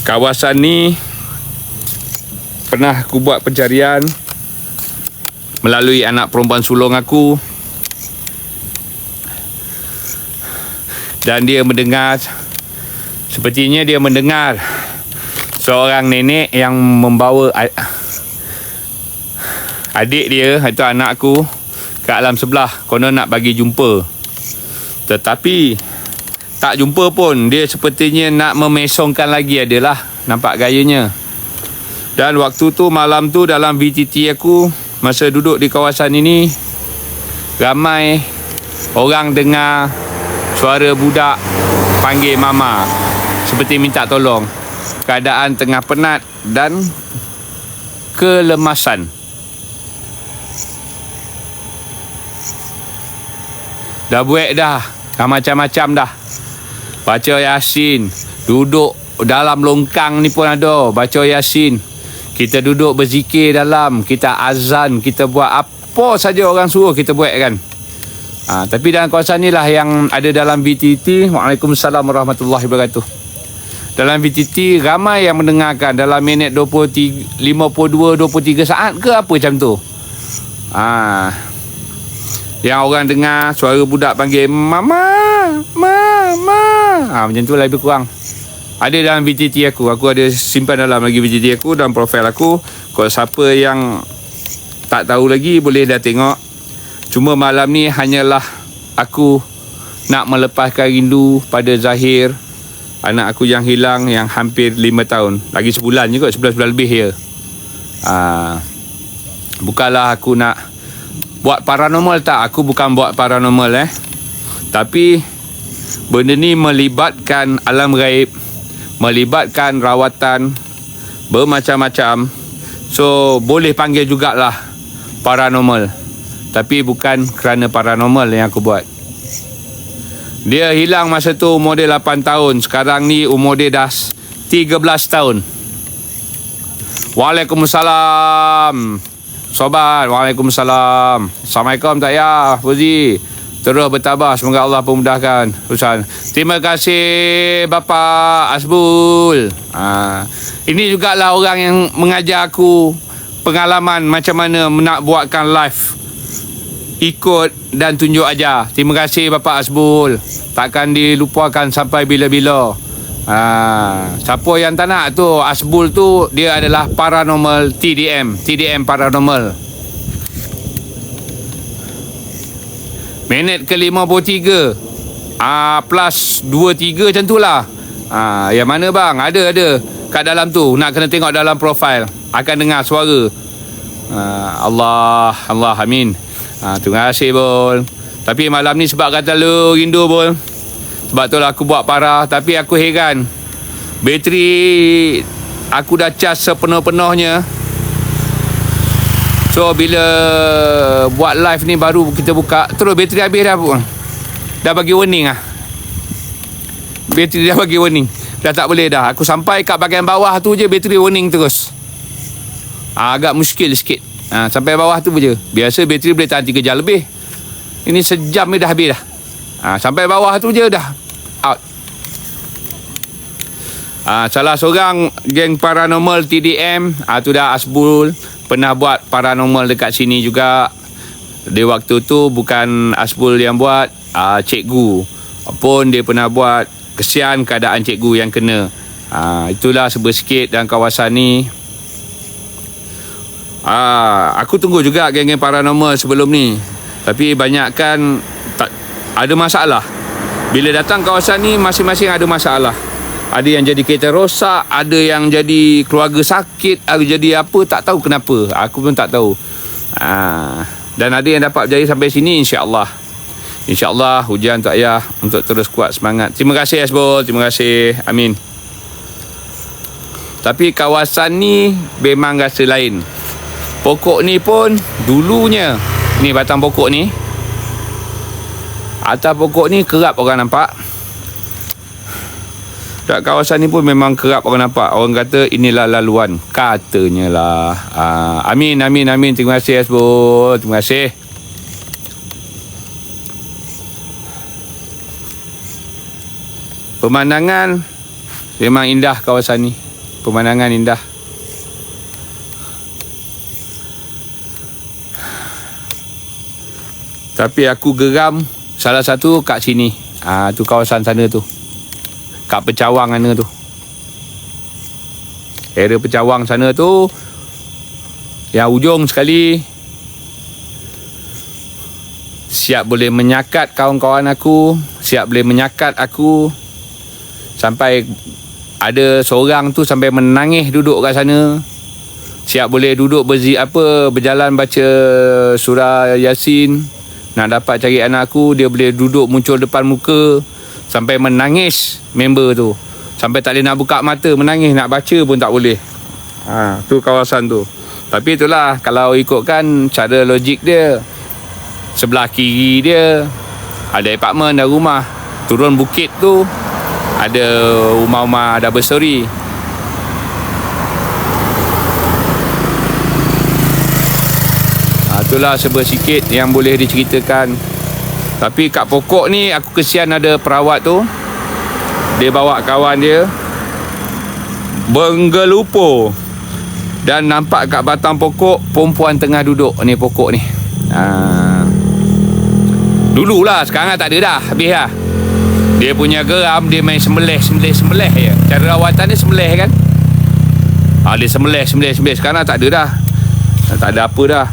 Kawasan ni pernah aku buat pencarian melalui anak perempuan sulung aku. Dan dia mendengar, sepertinya dia mendengar seorang nenek yang membawa adik dia, itu anak aku, ke alam sebelah. Konon nak bagi jumpa. Tetapi tak jumpa pun. Dia sepertinya nak memesongkan lagi adalah. Nampak gayanya. Dan waktu tu, malam tu dalam VTT aku, masa duduk di kawasan ini, ramai orang dengar suara budak panggil mama, seperti minta tolong. Keadaan tengah penat dan kelemasan. Dah buat dah, macam-macam dah. Baca Yasin, duduk dalam longkang ni pun ada baca Yasin. Kita duduk berzikir dalam, kita azan, kita buat apa saja orang suruh kita buat kan. Tapi dalam kawasan ni lah yang ada dalam VTT. Waalaikumsalam warahmatullahi wabarakatuh. Dalam VTT ramai yang mendengarkan dalam minit 52-23 saat ke apa macam tu. Yang orang dengar suara budak panggil mama, mama. Macam tu lah lebih kurang. Ada dalam VTT aku. Aku ada simpan dalam lagi VTT aku dan profil aku. Kalau siapa yang tak tahu lagi boleh dah tengok. Cuma malam ni hanyalah aku nak melepaskan rindu pada Zahir, anak aku yang hilang, yang hampir 5 tahun. Lagi sebulan je kot, 11 bulan lebih ya. Bukanlah aku nak buat paranormal, tak. Aku bukan buat paranormal Tapi benda ni melibatkan alam gaib, melibatkan rawatan bermacam-macam. So boleh panggil jugalah paranormal. Tapi bukan kerana paranormal yang aku buat. Dia hilang masa tu umur dia 8 tahun. Sekarang ni umur dia dah 13 tahun. Waalaikumsalam. Sobat, waalaikumsalam. Assalamualaikum tak ya, Fuzi. Terus bertabah, semoga Allah memudahkan urusan. Terima kasih Bapa Asbul. Ini jugalah orang yang mengajar aku pengalaman macam mana nak buatkan live. Ikut dan tunjuk aja. Terima kasih Bapak Asbul. Takkan dilupakan sampai bila-bila. Siapa yang tak nak tu, Asbul tu dia adalah paranormal TDM paranormal. Minit ke-53 plus 2-3 macam tu lah. Yang mana bang? Ada kat dalam tu. Nak kena tengok dalam profil. Akan dengar suara. Allah amin. Terima kasih Bol. Tapi malam ni sebab kata lu rindu Bol, sebab tu lah aku buat parah. Tapi aku heran, bateri aku dah cas sepenuh-penuhnya. So bila buat live ni baru kita buka, terus bateri habis dah pun. Dah bagi warning bateri dah bagi warning. Dah tak boleh dah. Aku sampai kat bahagian bawah tu je bateri warning terus. Agak muskil sikit. Sampai bawah tu je. Biasa bateri boleh tahan 3 jam lebih. Ini sejam ni dah habis dah. Sampai bawah tu je dah out. Salah seorang geng paranormal TDM tu dah Asbul. Pernah buat paranormal dekat sini juga. Di waktu tu bukan Asbul yang buat, cikgu pun dia pernah buat. Kesian keadaan cikgu yang kena. Itulah sebersikit dalam kawasan ni. Aku tunggu juga geng-geng paranormal sebelum ni, tapi banyakkan tak ada masalah. Bila datang kawasan ni, masing-masing ada masalah. Ada yang jadi kereta rosak, ada yang jadi keluarga sakit, ada jadi apa, tak tahu kenapa. Aku pun tak tahu. Dan ada yang dapat berjaya sampai sini, insya-Allah. InsyaAllah hujan tak payah, untuk terus kuat semangat. Terima kasih Hasbul, terima kasih. Amin. Tapi kawasan ni memang rasa lain. Pokok ni pun dulunya, ni batang pokok ni, atas pokok ni kerap orang nampak. Kat kawasan ni pun memang kerap orang nampak. Orang kata inilah laluan, katanya lah. Amin, amin, amin. Terima kasih Hasbul, terima kasih. Pemandangan memang indah kawasan ni. Pemandangan indah. Tapi aku geram salah satu kat sini. Tu kawasan sana tu. Kat Pecawang sana tu. Area Pecawang sana tu, yang ujung sekali, siap boleh menyakat kawan-kawan aku, siap boleh menyakat aku. Sampai ada seorang tu sampai menangis duduk kat sana. Siap boleh duduk berjalan baca surah Yasin. Nak dapat cari anak aku, dia boleh duduk muncul depan muka. Sampai menangis member tu. Sampai tak boleh nak buka mata, menangis, nak baca pun tak boleh. Tu kawasan tu. Tapi itulah, kalau ikutkan cara logik dia, sebelah kiri dia ada apartmen dan rumah. Turun bukit tu ada rumah-rumah double story. Itulah sebersikit yang boleh diceritakan. Tapi kat pokok ni aku kesian ada perawat tu. Dia bawa kawan dia bergelupo, dan nampak kat batang pokok perempuan tengah duduk ni pokok ni. Dululah, sekarang tak ada dah, habis dah. Dia punya geram, dia main sembelih je. Cara rawatan dia sembelih kan. Dia sembelih. Sekarang tak ada dah. Tak ada apa dah.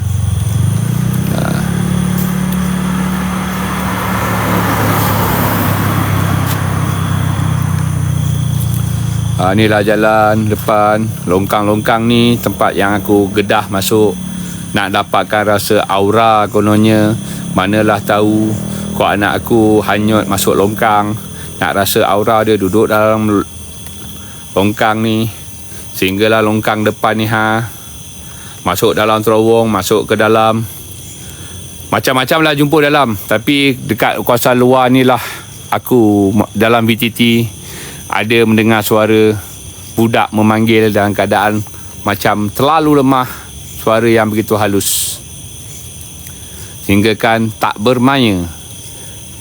Inilah jalan depan. Longkang-longkang ni tempat yang aku gedah masuk. Nak dapatkan rasa aura kononnya. Manalah tahu kau anak aku hanyut masuk longkang. Nak rasa aura dia duduk dalam longkang ni. Sehinggalah longkang depan ni masuk dalam terowong, masuk ke dalam. Macam-macam lah jumpa dalam. Tapi dekat kawasan luar ni lah aku dalam BTT ada mendengar suara budak memanggil dalam keadaan macam terlalu lemah. Suara yang begitu halus, sehingga kan tak bermaya.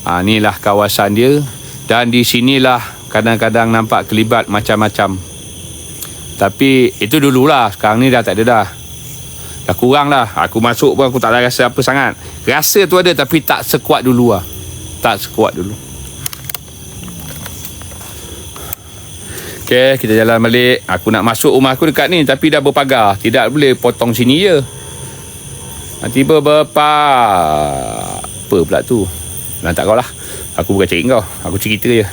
Inilah kawasan dia. Dan di sinilah kadang-kadang nampak kelibat macam-macam. Tapi itu dululah. Sekarang ni dah tak ada dah. Dah kurang lah. Aku masuk pun aku tak ada rasa apa sangat. Rasa tu ada tapi tak sekuat dulu lah. Tak sekuat dulu. Okay, kita jalan balik. Aku nak masuk rumah aku dekat ni, tapi dah berpagar. Tidak boleh potong sini je. Tiba apa pula tu. Lantak kau lah. Aku bukan cari kau. Aku cerita je.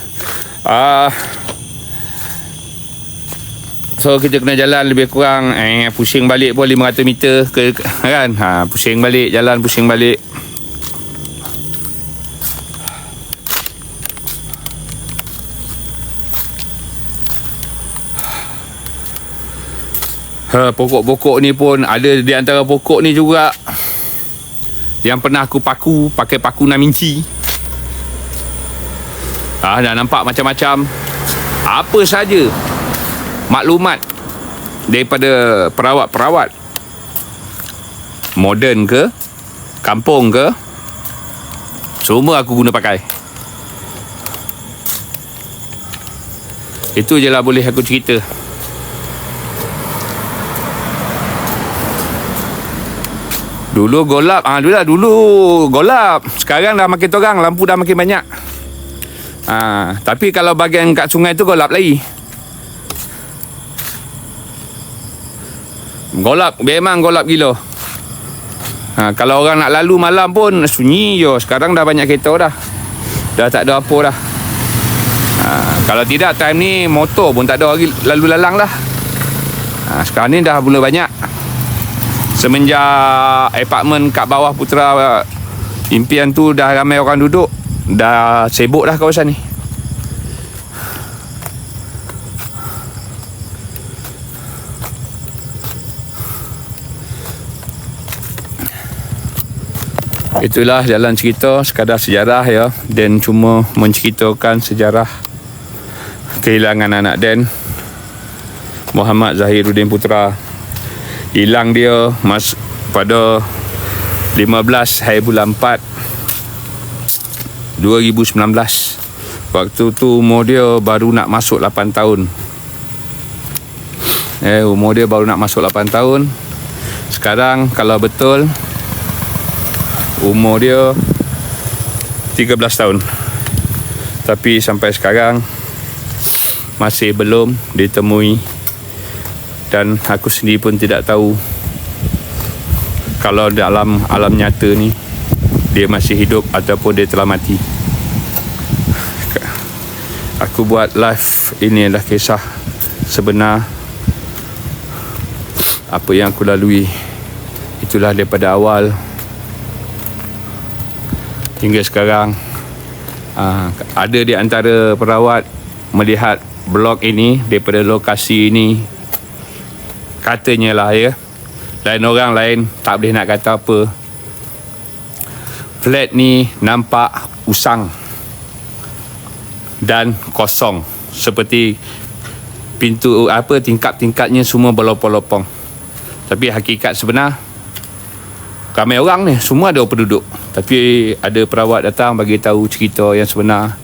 So kita kena jalan lebih kurang pusing balik pun 500 meter ke, kan. Pusing balik, jalan pusing balik. Pokok-pokok ni pun ada di antara pokok ni juga yang pernah aku pakai paku 6 inci. Dah nampak macam-macam. Apa saja maklumat daripada perawat-perawat, moden ke, kampung ke, semua aku guna pakai. Itu je lah boleh aku cerita. Dulu golap. Dulu golap. Sekarang dah makin terang. Lampu dah makin banyak. Tapi kalau bahagian kat sungai tu golap lagi. Golap, memang golap gila. Kalau orang nak lalu malam pun sunyi je. Sekarang dah banyak kereta dah. Dah tak ada apa dah. Kalau tidak time ni motor pun tak ada lagi lalu lalang dah. Sekarang ni dah mula banyak. Semenjak apartmen kat bawah Putra Impian tu dah ramai orang duduk. Dah sibuk dah kawasan ni. Itulah jalan cerita, sekadar sejarah ya. Dan cuma menceritakan sejarah kehilangan anak Dan, Muhammad Zahiruddin Putra. Hilang dia pada 15 hari bulan 4 2019. Waktu tu umur dia baru nak masuk 8 tahun. Umur dia baru nak masuk 8 tahun. Sekarang kalau betul umur dia 13 tahun. Tapi sampai sekarang masih belum ditemui. Dan aku sendiri pun tidak tahu kalau dalam alam nyata ni dia masih hidup ataupun dia telah mati. Aku buat live ini adalah kisah sebenar apa yang aku lalui. Itulah daripada awal hingga sekarang. Ada di antara perawat melihat blok ini daripada lokasi ini, katanya lah ya, lain orang lain tak boleh nak kata apa, flat ni nampak usang dan kosong, seperti pintu tingkap-tingkapnya semua berlopong-lopong. Tapi hakikat sebenar, ramai orang ni semua ada penduduk, tapi ada perawat datang bagi tahu cerita yang sebenar.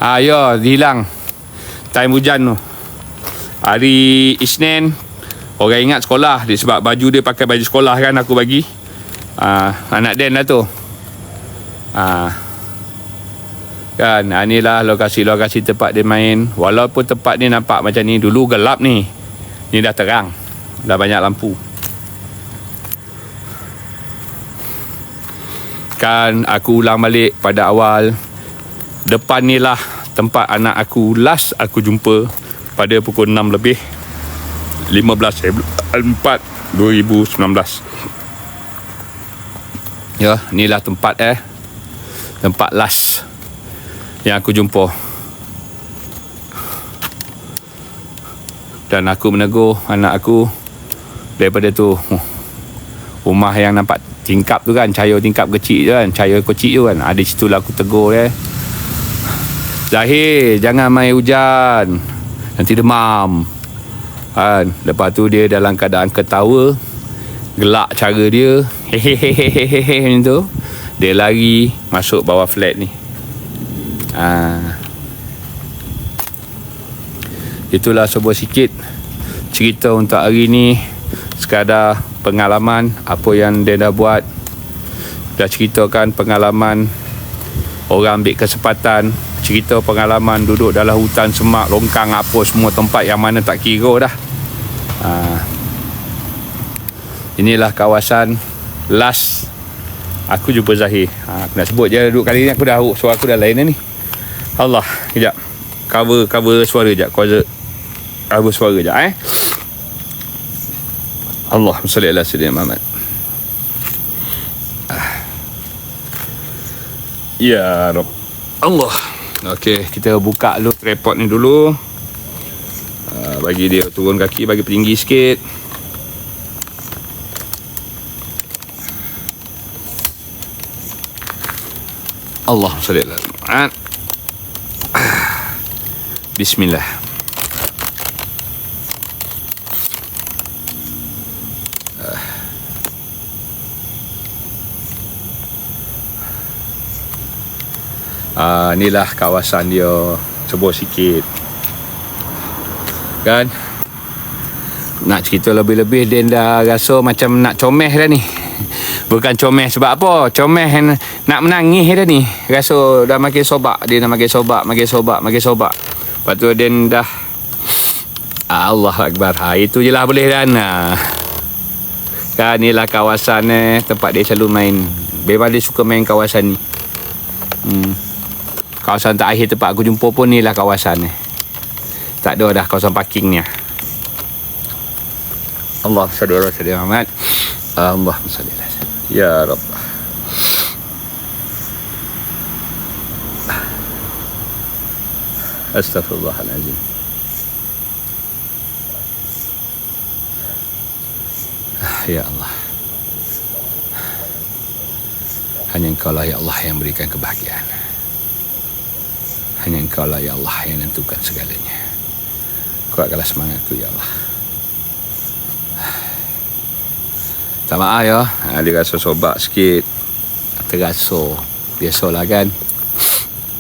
Ya, hilang time hujan tu. Hari Isnin orang ingat sekolah dia, sebab baju dia pakai baju sekolah kan, aku bagi anak Dan lah tu. Kan, inilah lokasi-lokasi tempat dia main. Walaupun tempat ni nampak macam ni, dulu gelap ni dah terang, dah banyak lampu. Kan aku ulang balik pada awal, depan ni lah tempat anak aku last aku jumpa pada pukul 6 lebih 15 4 2019. Ya, inilah tempat tempat last yang aku jumpa. Dan aku menegur anak aku daripada tu. Rumah yang nampak tingkap tu kan, cahaya tingkap kecil tu kan, cahaya kecil tu kan, ada situ lah aku tegur Zahir, jangan main hujan, nanti demam kan. Lepas tu dia dalam keadaan ketawa, gelak cara dia, hehehehehe macam tu. Dia lari masuk bawah flat ni. Itulah sebuah sikit cerita untuk hari ni. Sekadar pengalaman apa yang dia dah buat. Dah ceritakan pengalaman orang ambil kesempatan, cerita pengalaman duduk dalam hutan semak, longkang apa semua tempat yang mana tak kira dah. Inilah kawasan last aku jumpa Zahir. Aku nak sebut je duduk kali ni, aku dah suara aku dah lain dah ni. Allah, kejap. Cover suara jap. Cover suara jap Allahumma salli ala sayyidina Muhammad. Ya Rabb. Allah. Okey, kita buka dulu tripod ni dulu. Bagi dia turun kaki, bagi tinggi sikit. Allah salli ala Muhammad. Bismillah. Inilah kawasan dia, sebuah sikit kan. Nak cerita lebih-lebih, dia dah rasa macam nak comel dah ni. Bukan comel sebab apa, comel nak menangis dah ni. Rasa dah makin sobak, dia dah makin sobak. Lepas tu Dan dah Allah Akbar. Itu je lah boleh Dan. Kan inilah kawasan tempat dia selalu main. Memang dia suka main kawasan ni. Kawasan terakhir tempat aku jumpa pun ni lah kawasan ni. Tak ada dah kawasan parking ni. Allah salli ala sayyidina Muhammad. Allahumma salli ala sayyidina. Ya Rabb. Astaghfirullahalazim. Ya Allah. Hanya Engkau lah ya Allah yang berikan kebahagiaan. Hanya Engkau lah ya Allah yang menentukan segalanya. Kuatkanlah semangatku ya Allah. Tak maaf ya, dia rasa sobak sikit. Terasa. Biasalah kan.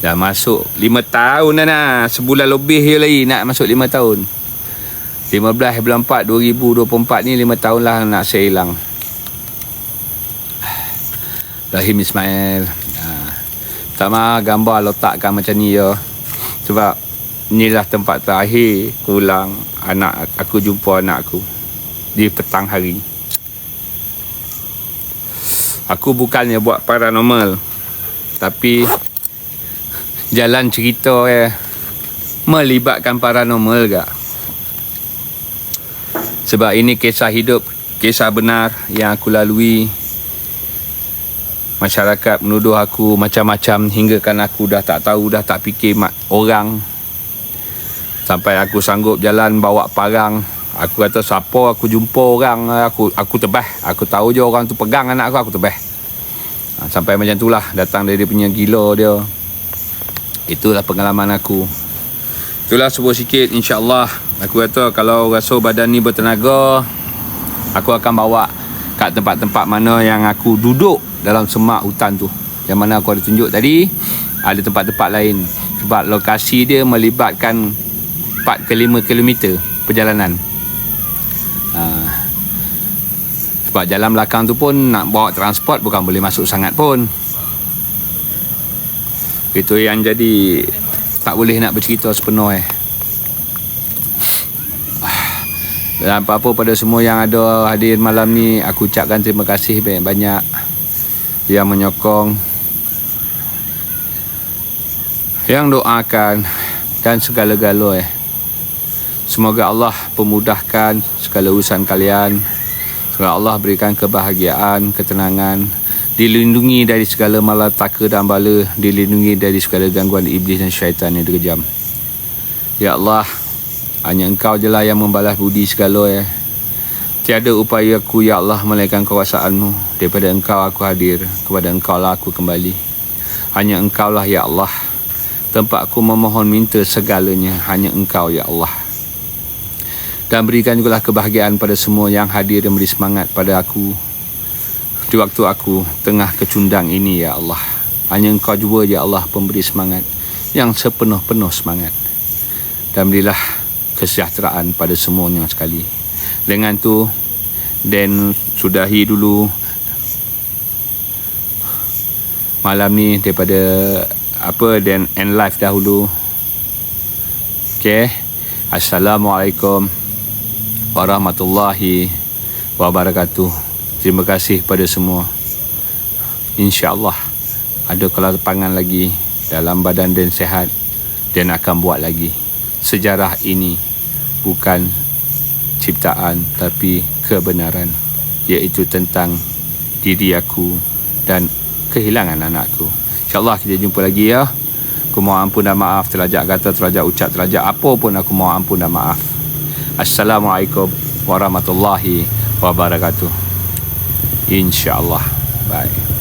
Dah masuk 5 tahun dah nak. Sebulan lebih je lagi nak masuk 5 tahun. 15 bulan 4 2024 ni 5 tahun lah nak saya hilang. Rahim Ismail. Sama gambar letakkan macam ni ya. Sebab inilah tempat terakhir pulang anak aku jumpa anak aku di petang hari. Aku bukannya buat paranormal, tapi jalan cerita melibatkan paranormal gak. Sebab ini kisah hidup, kisah benar yang aku lalui. Masyarakat menuduh aku macam-macam hingga kan aku dah tak tahu, dah tak fikir orang. Sampai aku sanggup jalan bawa parang. Aku kata siapa aku jumpa orang, aku tebas. Aku tahu je orang tu pegang anak aku tebas. Sampai macam itulah datang dari dia punya gila dia. Itulah pengalaman aku. Itulah sebuah sikit, insya-Allah. Aku kata kalau rasa badan ni bertenaga, aku akan bawa kat tempat-tempat mana yang aku duduk dalam semak hutan tu. Yang mana aku ada tunjuk tadi, ada tempat-tempat lain. Sebab lokasi dia melibatkan 4 ke 5 km perjalanan. Sebab jalan belakang tu pun nak bawa transport bukan boleh masuk sangat pun. Itu yang jadi tak boleh nak bercerita sepenuh Dan apa-apa pada semua yang ada hadir malam ni, aku ucapkan terima kasih banyak-banyak yang menyokong, yang doakan dan segala-gala Semoga Allah pemudahkan segala urusan kalian. Semoga Allah berikan kebahagiaan, ketenangan, dilindungi dari segala malapetaka dan bala, dilindungi dari segala gangguan iblis dan syaitan yang terkejam. Ya Allah, hanya Engkau je lah yang membalas budi segala Tiada upaya aku ya Allah melainkan kuasa-Mu. Daripada Engkau aku hadir, kepada Engkau lah aku kembali. Hanya Engkau lah ya Allah tempat aku memohon minta segalanya. Hanya Engkau ya Allah. Dan berikan jugalah kebahagiaan pada semua yang hadir dan beri semangat pada aku di waktu aku tengah kecundang ini ya Allah. Hanya Engkau jua ya Allah pemberi semangat yang sepenuh-penuh semangat. Dan berilah kesejahteraan pada semuanya sekali. Dengan tu Dan sudahi dulu malam ni daripada Dan end live dahulu. Okey. Assalamualaikum warahmatullahi wabarakatuh. Terima kasih pada semua. InsyaAllah ada kelapangan lagi dalam badan Dan sehat, Dan akan buat lagi. Sejarah ini bukan ciptaan tapi kebenaran, iaitu tentang diri aku dan kehilangan anakku. InsyaAllah kita jumpa lagi ya. Aku mohon ampun dan maaf, terlajak kata, terlajak ucap, terlajak apa pun aku mohon ampun dan maaf. Assalamualaikum warahmatullahi wabarakatuh. InsyaAllah. Bye.